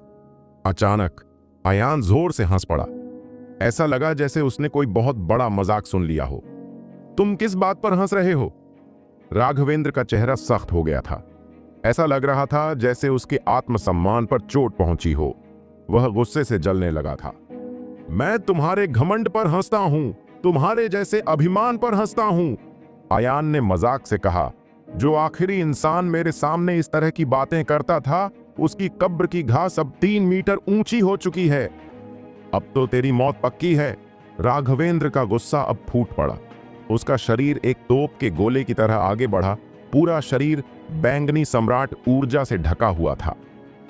अचानक आयान जोर से हंस पड़ा। ऐसा लगा जैसे उसने कोई बहुत बड़ा मजाक सुन लिया हो। तुम किस बात पर हंस रहे हो? राघवेंद्र का चेहरा सख्त हो गया था। ऐसा लग रहा था जैसे उसके आत्मसम्मान पर चोट पहुंची हो। वह गुस्से से जलने लगा था। मैं तुम्हारे घमंड पर हंसता हूं, तुम्हारे जैसे अभिमान पर हंसता हूं, आयान ने मजाक से कहा। जो आखिरी इंसान मेरे सामने इस तरह की बातें करता था, उसकी कब्र की घास अब 3 मीटर ऊंची हो चुकी है। अब तो तेरी मौत पक्की है। राघवेंद्र का गुस्सा अब फूट पड़ा। उसका शरीर एक तोप के गोले की तरह आगे बढ़ा। पूरा शरीर बैंगनी सम्राट ऊर्जा से ढका हुआ था।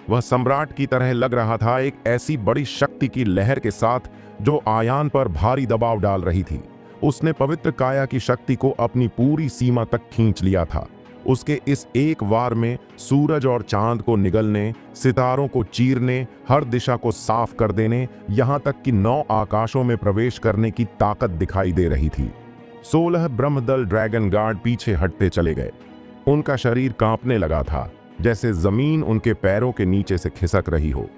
वह सम्राट की तरह लग रहा था, एक ऐसी बड़ी शक्ति की लहर के साथ जो आयान पर भारी दबाव डाल रही थी। उसने पवित्र काया की शक्ति को अपनी पूरी सीमा तक खींच लिया था। उसके इस एक वार में सूरज और चांद को निगलने, सितारों को चीरने, हर दिशा को साफ कर देने, यहां तक कि 9 आकाशों में प्रवेश करने की ताकत दिखाई दे रही थी। 16 ब्रह्मदल ड्रैगन गार्ड पीछे हटते चले गए। उनका शरीर कांपने लगा था, जैसे जमीन उनके पैरों के नीचे से खिसक रही हो।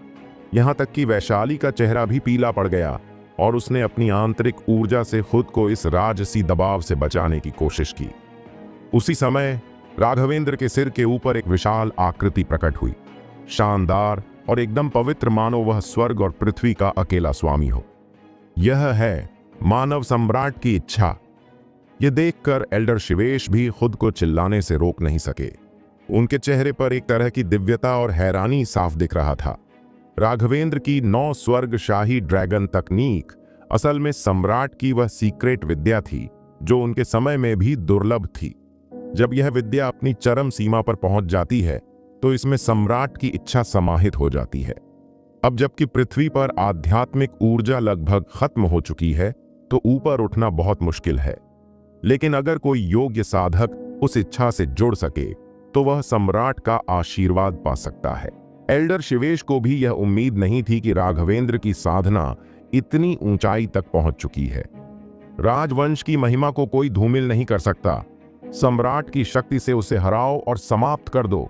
यहां तक कि वैशाली का चेहरा भी पीला पड़ गया और उसने अपनी आंतरिक ऊर्जा से खुद को इस राजसी दबाव से बचाने की कोशिश की। उसी समय राघवेंद्र के सिर के ऊपर एक विशाल आकृति प्रकट हुई, शानदार और एकदम पवित्र, मानो वह स्वर्ग और पृथ्वी का अकेला स्वामी हो। यह है मानव सम्राट की इच्छा। यह देखकर एल्डर शिवेश भी खुद को चिल्लाने से रोक नहीं सके। उनके चेहरे पर एक तरह की दिव्यता और हैरानी साफ दिख रहा था। राघवेंद्र की 9 स्वर्गशाही ड्रैगन तकनीक असल में सम्राट की वह सीक्रेट विद्या थी जो उनके समय में भी दुर्लभ थी। जब यह विद्या अपनी चरम सीमा पर पहुंच जाती है तो इसमें सम्राट की इच्छा समाहित हो जाती है। अब जबकि पृथ्वी पर आध्यात्मिक ऊर्जा लगभग खत्म हो चुकी है तो ऊपर उठना बहुत मुश्किल है। लेकिन अगर कोई योग्य साधक उस इच्छा से जुड़ सके तो वह सम्राट का आशीर्वाद पा सकता है। एल्डर शिवेश को भी यह उम्मीद नहीं थी कि राघवेंद्र की साधना इतनी ऊंचाई तक पहुंच चुकी है। राजवंश की महिमा को कोई धूमिल नहीं कर सकता। सम्राट की शक्ति से उसे हराओ और समाप्त कर दो।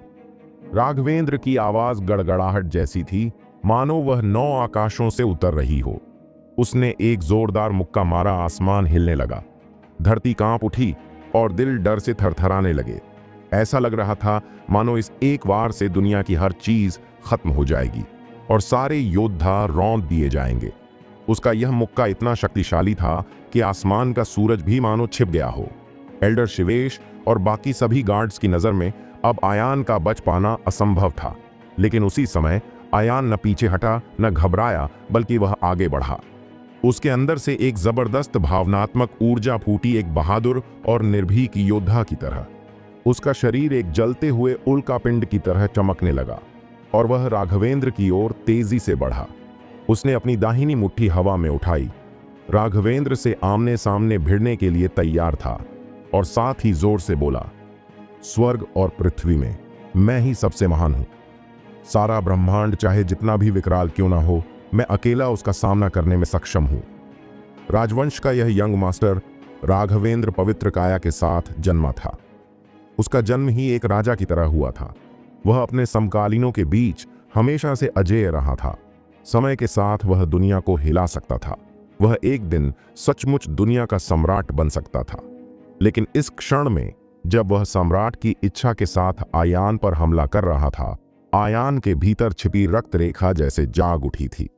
राघवेंद्र की आवाज गड़गड़ाहट जैसी थी, मानो वह 9 आकाशों से उतर रही हो। उसने एक जोरदार मुक्का मारा, आसमान हिलने लगा, धरती कांप उठी और दिल डर से थरथराने लगे। ऐसा लग रहा था मानो इस एक वार से दुनिया की हर चीज खत्म हो जाएगी और सारे योद्धा रौंद दिए जाएंगे। उसका यह मुक्का इतना शक्तिशाली था कि आसमान का सूरज भी मानो छिप गया हो। एल्डर शिवेश और बाकी सभी गार्ड्स की नजर में अब आयान का बच पाना असंभव था। लेकिन उसी समय आयान न पीछे हटा न घबराया, बल्कि वह आगे बढ़ा। उसके अंदर से एक जबरदस्त भावनात्मक ऊर्जा फूटी, एक बहादुर और निर्भीक योद्धा की तरह। उसका शरीर एक जलते हुए उल्कापिंड की तरह चमकने लगा और वह राघवेंद्र की ओर तेजी से बढ़ा। उसने अपनी दाहिनी मुट्ठी हवा में उठाई, राघवेंद्र से आमने सामने भिड़ने के लिए तैयार था और साथ ही जोर से बोला, स्वर्ग और पृथ्वी में मैं ही सबसे महान हूं। सारा ब्रह्मांड चाहे जितना भी विकराल क्यों ना हो, मैं अकेला उसका सामना करने में सक्षम हूं। राजवंश का यह यंग मास्टर राघवेंद्र पवित्र काया के साथ जन्मा था। उसका जन्म ही एक राजा की तरह हुआ था। वह अपने समकालीनों के बीच हमेशा से अजेय रहा था। समय के साथ वह दुनिया को हिला सकता था। वह एक दिन सचमुच दुनिया का सम्राट बन सकता था। लेकिन इस क्षण में जब वह सम्राट की इच्छा के साथ आयान पर हमला कर रहा था, आयान के भीतर छिपी रक्त रेखा जैसे जाग उठी थी।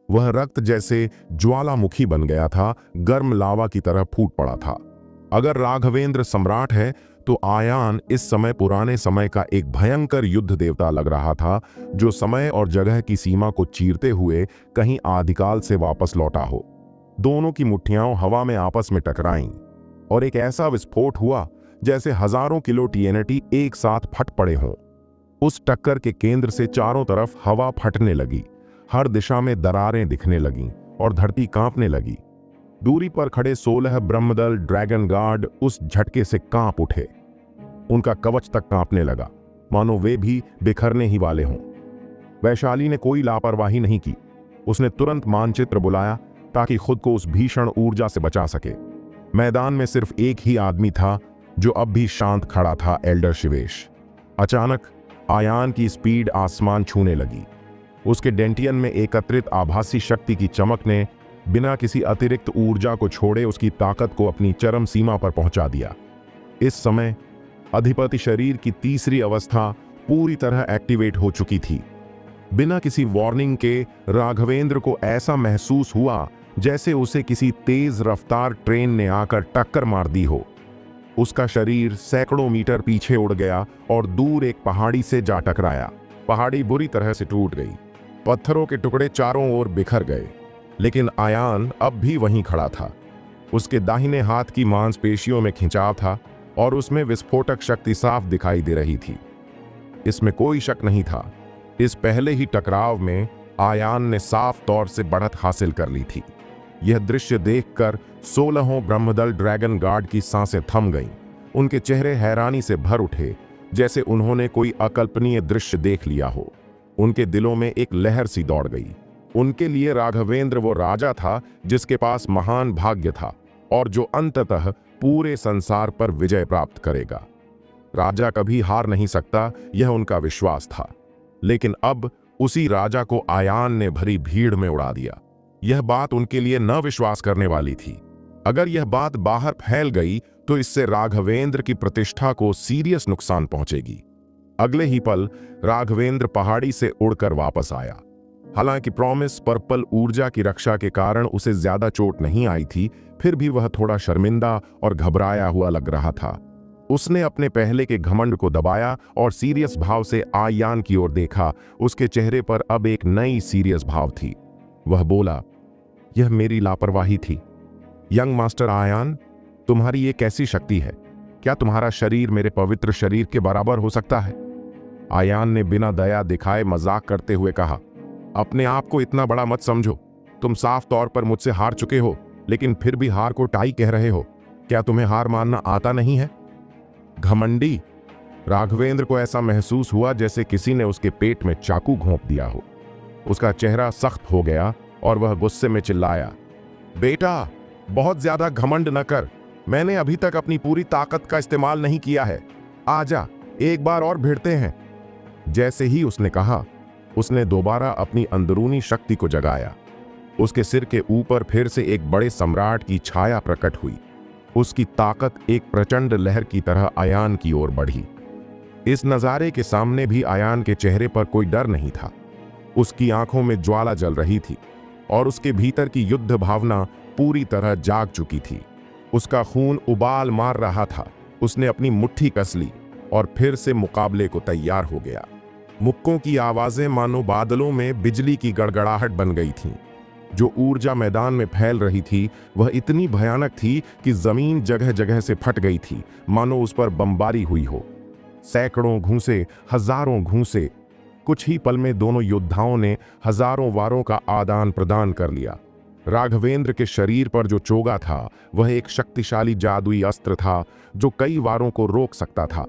वह रक्त जैसे ज्वालामुखी बन गया था, गर्म लावा की तरह फूट पड़ा था। अगर राघवेंद्र सम्राट है तो आयान इस समय पुराने समय का एक भयंकर युद्ध देवता लग रहा था, जो समय और जगह की सीमा को चीरते हुए कहीं आदिकाल से वापस लौटा हो। दोनों की मुट्ठियां हवा में आपस में टकराईं और एक ऐसा विस्फोट हुआ जैसे हजारों किलो टीएनटी एक साथ फट पड़े हों। उस टक्कर के केंद्र से चारों तरफ हवा फटने लगी, हर दिशा में दरारें दिखने लगीं और धरती कांपने लगी। दूरी पर खड़े 16 ब्रह्मदल ड्रैगन गार्ड उस झटके से कांप उठे। उनका कवच तक कांपने लगा, मानो वे भी बिखरने ही वाले हों। वैशाली ने कोई लापरवाही नहीं की। उसने तुरंत मानचित्र बुलाया ताकि खुद को उस भीषण ऊर्जा से बचा सके। मैदान में सिर्फ एक ही आदमी था जो अब भी शांत खड़ा था, एल्डर शिवेश। अचानक आयान की स्पीड आसमान छूने लगी। उसके डेंटियन में एकत्रित आभासी शक्ति की चमक ने बिना किसी अतिरिक्त ऊर्जा को छोड़े उसकी ताकत को अपनी चरम सीमा पर पहुंचा दिया। इस समय अधिपति शरीर की तीसरी अवस्था पूरी तरह एक्टिवेट हो चुकी थी। बिना किसी वार्निंग के राघवेंद्र को ऐसा महसूस हुआ जैसे उसे किसी तेज रफ्तार ट्रेन ने आकर टक्कर मार दी हो। उसका शरीर सैकड़ों मीटर पीछे उड़ गया और दूर एक पहाड़ी से जा टकराया। पहाड़ी बुरी तरह से टूट गई, पत्थरों के टुकड़े चारों ओर बिखर गए, लेकिन आयान अब भी वहीं खड़ा था। उसके दाहिने हाथ की मांसपेशियों में खिंचाव था और उसमें विस्फोटक शक्ति साफ दिखाई दे रही थी। इसमें कोई शक नहीं था, इस पहले ही टकराव में आयान ने साफ तौर से बढ़त हासिल कर ली थी। यह दृश्य देखकर 16 ब्रह्मदल ड्रैगन गार्ड की सांसें थम गईं। उनके चेहरे हैरानी से भर उठे, जैसे उन्होंने कोई अकल्पनीय दृश्य देख लिया हो। उनके दिलों में एक लहर सी दौड़ गई। उनके लिए राघवेंद्र वो राजा था जिसके पास महान भाग्य था और जो अंततः पूरे संसार पर विजय प्राप्त करेगा। राजा कभी हार नहीं सकता, यह उनका विश्वास था। लेकिन अब उसी राजा को आयान ने भरी भीड़ में उड़ा दिया। यह बात उनके लिए न विश्वास करने वाली थी। अगर यह बात बाहर फैल गई तो इससे राघवेंद्र की प्रतिष्ठा को सीरियस नुकसान पहुंचेगी। अगले ही पल राघवेंद्र पहाड़ी से उड़कर वापस आया। हालांकि प्रॉमिस पर्पल ऊर्जा की रक्षा के कारण उसे ज्यादा चोट नहीं आई थी, फिर भी वह थोड़ा शर्मिंदा और घबराया हुआ लग रहा था। उसने अपने पहले के घमंड को दबाया और सीरियस भाव से आयान की ओर देखा। उसके चेहरे पर अब एक नई सीरियस भाव थी। वह बोला, यह मेरी लापरवाही थी। यंग मास्टर आयान, तुम्हारी ये कैसी शक्ति है? क्या तुम्हारा शरीर मेरे पवित्र शरीर के बराबर हो सकता है? आयान ने बिना दया दिखाए मजाक करते हुए कहा, अपने आप को इतना बड़ा मत समझो। तुम साफ तौर पर मुझसे हार चुके हो, लेकिन फिर भी हार को टाई कह रहे हो। क्या तुम्हें हार मानना आता नहीं है? घमंडी! राघवेंद्र को ऐसा महसूस हुआ जैसे किसी ने उसके पेट में चाकू घोंप दिया हो। उसका चेहरा सख्त हो गया और वह गुस्से में चिल्लाया, बेटा, बहुत ज्यादा घमंड न कर। मैंने अभी तक अपनी पूरी ताकत का इस्तेमाल नहीं किया है। आजा, एक बार और भिड़ते हैं। जैसे ही उसने कहा, उसने दोबारा अपनी अंदरूनी शक्ति को जगाया। उसके सिर के ऊपर फिर से एक बड़े सम्राट की छाया प्रकट हुई। उसकी ताकत एक प्रचंड लहर की तरह आयान की ओर बढ़ी। इस नजारे के सामने भी आयान के चेहरे पर कोई डर नहीं था। उसकी आंखों में ज्वाला जल रही थी और उसके भीतर की युद्ध भावना पूरी तरह जाग चुकी थी। उसका खून उबाल मार रहा था। उसने अपनी मुट्ठी कस ली और फिर से मुकाबले को तैयार हो गया। मुक्कों की आवाजें मानो बादलों में बिजली की गड़गड़ाहट बन गई थीं। जो ऊर्जा मैदान में फैल रही थी वह इतनी भयानक थी कि जमीन जगह जगह से फट गई थी, मानो उस पर बमबारी हुई हो। सैकड़ों घूंसे, हजारों घूंसे। कुछ ही पल में दोनों योद्धाओं ने हजारों वारों का आदान प्रदान कर लिया। राघवेंद्र के शरीर पर जो चोगा था वह एक शक्तिशाली जादुई अस्त्र था जो कई वारों को रोक सकता था,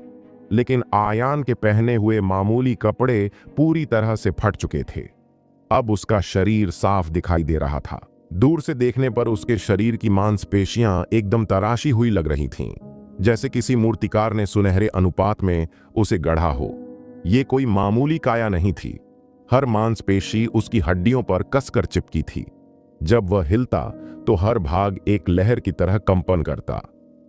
लेकिन आयान के पहने हुए मामूली कपड़े पूरी तरह से फट चुके थे। अब उसका शरीर साफ दिखाई दे रहा था। दूर से देखने पर उसके शरीर की मांसपेशियां एकदम तराशी हुई लग रही थीं, जैसे किसी मूर्तिकार ने सुनहरे अनुपात में उसे गढ़ा हो। ये कोई मामूली काया नहीं थी। हर मांसपेशी उसकी हड्डियों पर कसकर चिपकी थी। जब वह हिलता तो हर भाग एक लहर की तरह कंपन करता।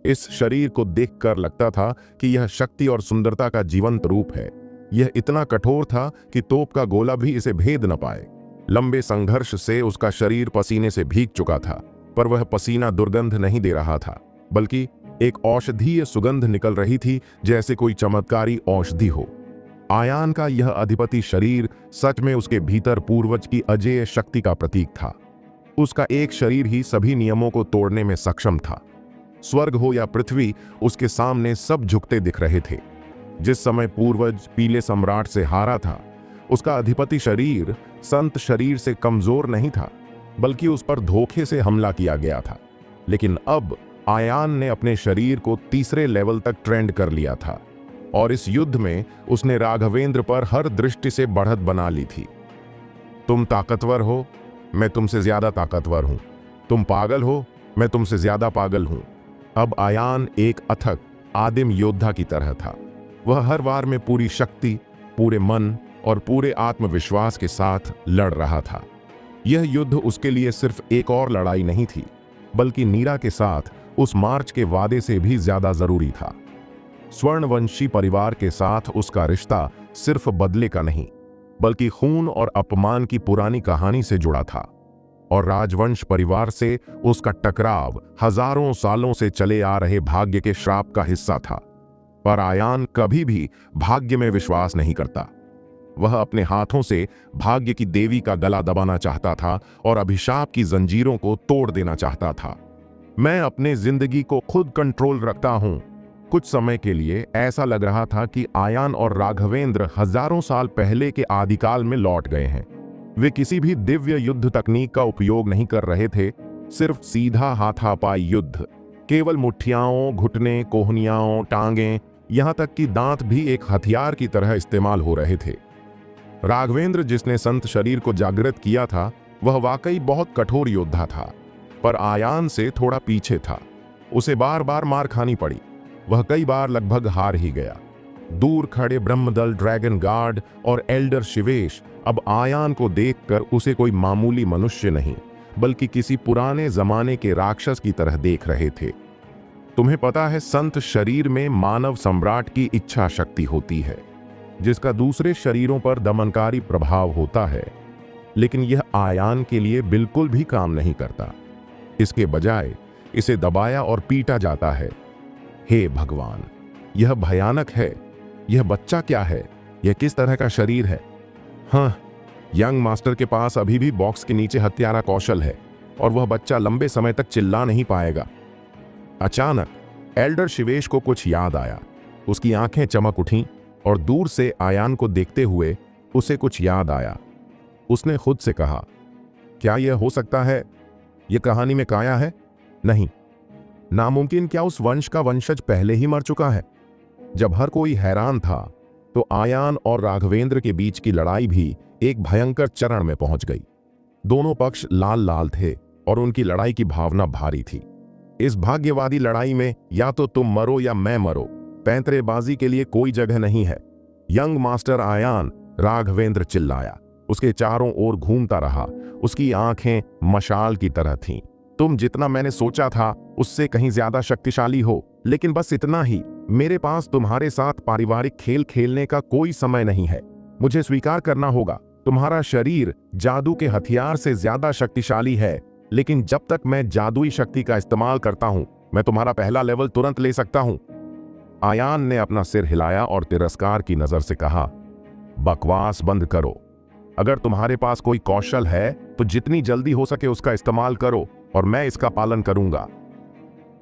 इस शरीर को देखकर लगता था कि यह शक्ति और सुंदरता का जीवंत रूप है। यह इतना कठोर था कि तोप का गोला भी इसे भेद न पाए। लंबे संघर्ष से उसका शरीर पसीने से भीग चुका था, पर वह पसीना दुर्गंध नहीं दे रहा था, बल्कि एक औषधीय सुगंध निकल रही थी, जैसे कोई चमत्कारी औषधि हो। आयान का यह अधिपति शरीर सच में उसके भीतर पूर्वज की अजेय शक्ति का प्रतीक था। उसका एक शरीर ही सभी नियमों को तोड़ने में सक्षम था। स्वर्ग हो या पृथ्वी, उसके सामने सब झुकते दिख रहे थे। जिस समय पूर्वज पीले सम्राट से हारा था, उसका अधिपति शरीर संत शरीर से कमजोर नहीं था, बल्कि उस पर धोखे से हमला किया गया था। लेकिन अब आयान ने अपने शरीर को तीसरे लेवल तक ट्रेंड कर लिया था, और इस युद्ध में उसने राघवेंद्र पर हर दृष्टि से बढ़त बना ली थी। तुम ताकतवर हो, मैं तुमसे ज्यादा ताकतवर हूं। तुम पागल हो, मैं तुमसे ज्यादा पागल हूं। अब आयान एक अथक आदिम योद्धा की तरह था। वह हर वार में पूरी शक्ति, पूरे मन और पूरे आत्मविश्वास के साथ लड़ रहा था। यह युद्ध उसके लिए सिर्फ एक और लड़ाई नहीं थी, बल्कि नीरा के साथ उस मार्च के वादे से भी ज्यादा जरूरी था। स्वर्णवंशी परिवार के साथ उसका रिश्ता सिर्फ बदले का नहीं, बल्कि खून और अपमान की पुरानी कहानी से जुड़ा था। और राजवंश परिवार से उसका टकराव हजारों सालों से चले आ रहे भाग्य के श्राप का हिस्सा था। पर आयान कभी भी भाग्य में विश्वास नहीं करता। वह अपने हाथों से भाग्य की देवी का गला दबाना चाहता था और अभिशाप की जंजीरों को तोड़ देना चाहता था। मैं अपने जिंदगी को खुद कंट्रोल रखता हूं। कुछ समय के लिए ऐसा लग रहा था कि आयान और राघवेंद्र हजारों साल पहले के आदिकाल में लौट गए हैं। वे किसी भी दिव्य युद्ध तकनीक का उपयोग नहीं कर रहे थे, सिर्फ सीधा हाथापाई युद्ध। केवल मुठ्ठियाओं, घुटने, कोहनियाओं, टांगें, यहां तक कि दांत भी एक हथियार की तरह इस्तेमाल हो रहे थे। राघवेंद्र, जिसने संत शरीर को जागृत किया था, वह वाकई बहुत कठोर योद्धा था, पर आयान से थोड़ा पीछे था। उसे बार बार मार खानी पड़ी। वह कई बार लगभग हार ही गया। दूर खड़े ब्रह्मदल, ड्रैगन गार्ड और एल्डर शिवेश अब आयान को देखकर उसे कोई मामूली मनुष्य नहीं, बल्कि किसी पुराने जमाने के राक्षस की तरह देख रहे थे। तुम्हें पता है, संत शरीर में मानव सम्राट की इच्छा शक्ति होती है, जिसका दूसरे शरीरों पर दमनकारी प्रभाव होता है। लेकिन यह आयान के लिए बिल्कुल भी काम नहीं करता। इसके बजाय इसे दबाया और पीटा जाता है। हे भगवान, यह भयानक है। यह बच्चा क्या है? यह किस तरह का शरीर है? हाँ, यंग मास्टर के पास अभी भी बॉक्स के नीचे हत्यारा कौशल है, और वह बच्चा लंबे समय तक चिल्ला नहीं पाएगा। अचानक एल्डर शिवेश को कुछ याद आया। उसकी आंखें चमक उठीं और दूर से आयान को देखते हुए उसे कुछ याद आया। उसने खुद से कहा, क्या यह हो सकता है? यह कहानी में काया है? नहीं, नामुमकिन। क्या उस वंश का वंशज पहले ही मर चुका है? जब हर कोई हैरान था, तो आयान और राघवेंद्र के बीच की लड़ाई भी एक भयंकर चरण में पहुंच गई। दोनों पक्ष लाल लाल थे और उनकी लड़ाई की भावना भारी थी। इस भाग्यवादी लड़ाई में या तो तुम मरो या मैं मरो, पैंतरेबाजी के लिए कोई जगह नहीं है। यंग मास्टर आयान, राघवेंद्र चिल्लाया। उसके चारों ओर घूमता रहा। उसकी आंखें मशाल की तरह थीं। तुम जितना मैंने सोचा था उससे कहीं ज्यादा शक्तिशाली हो, लेकिन बस इतना ही। मेरे पास तुम्हारे साथ पारिवारिक खेल खेलने का कोई समय नहीं है। मुझे स्वीकार करना होगा, तुम्हारा शरीर जादू के हथियार से ज्यादा शक्तिशाली है, लेकिन जब तक मैं जादुई शक्ति का इस्तेमाल करता हूं, मैं तुम्हारा पहला लेवल तुरंत ले सकता हूं। आयान ने अपना सिर हिलाया और तिरस्कार की नजर से कहा, बकवास बंद करो। अगर तुम्हारे पास कोई कौशल है तो जितनी जल्दी हो सके उसका इस्तेमाल करो, और मैं इसका पालन करूंगा।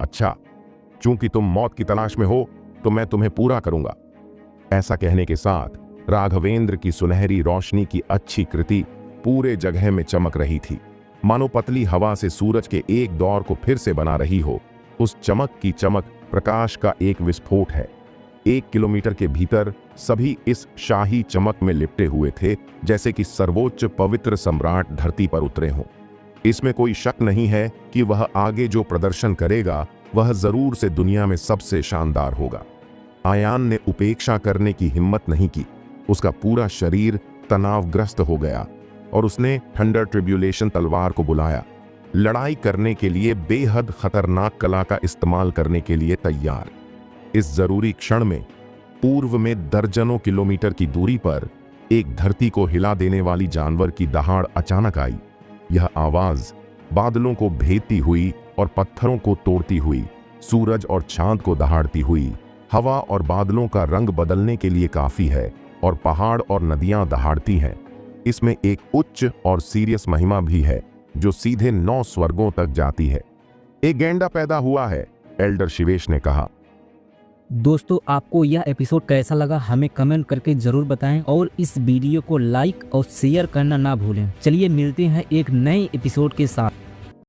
अच्छा, चूंकि तुम मौत की तलाश में हो, तो मैं तुम्हें पूरा करूंगा। ऐसा कहने के साथ राघवेंद्र की सुनहरी रोशनी की अच्छी कृति पूरे जगह में चमक रही थी, मानो पतली हवा से सूरज के एक दौर को फिर से बना रही हो। उस चमक की चमक प्रकाश का एक विस्फोट है। 1 किलोमीटर के भीतर सभी इस शाही चमक में लिपटे हुए थे, जैसे कि सर्वोच्च पवित्र सम्राट धरती पर उतरे हों। इसमें कोई शक नहीं है कि वह आगे जो प्रदर्शन करेगा वह जरूर से दुनिया में सबसे शानदार होगा। आयान ने उपेक्षा करने की हिम्मत नहीं की। उसका पूरा शरीर तनावग्रस्त हो गया और उसने थंडर ट्रिब्यूलेशन तलवार को बुलाया, लड़ाई करने के लिए, बेहद खतरनाक कला का इस्तेमाल करने के लिए तैयार। इस जरूरी क्षण में पूर्व में दर्जनों किलोमीटर की दूरी पर एक धरती को हिला देने वाली जानवर की दहाड़ अचानक आई। यह आवाज बादलों को भेदती हुई और पत्थरों को तोड़ती हुई सूरज और चांद को दहाड़ती हुई हवा और बादलों का रंग बदलने के लिए काफी है, और पहाड़ और नदियां दहाड़ती हैं। इसमें एक उच्च और सीरियस महिमा भी है जो सीधे 9 स्वर्गों तक जाती है। एक गैंडा पैदा हुआ है, एल्डर शिवेश ने कहा। दोस्तों, आपको यह एपिसोड कैसा लगा हमें कमेंट करके जरूर बताएं और इस वीडियो को लाइक और शेयर करना ना भूलें। चलिए मिलते हैं एक नए एपिसोड के साथ।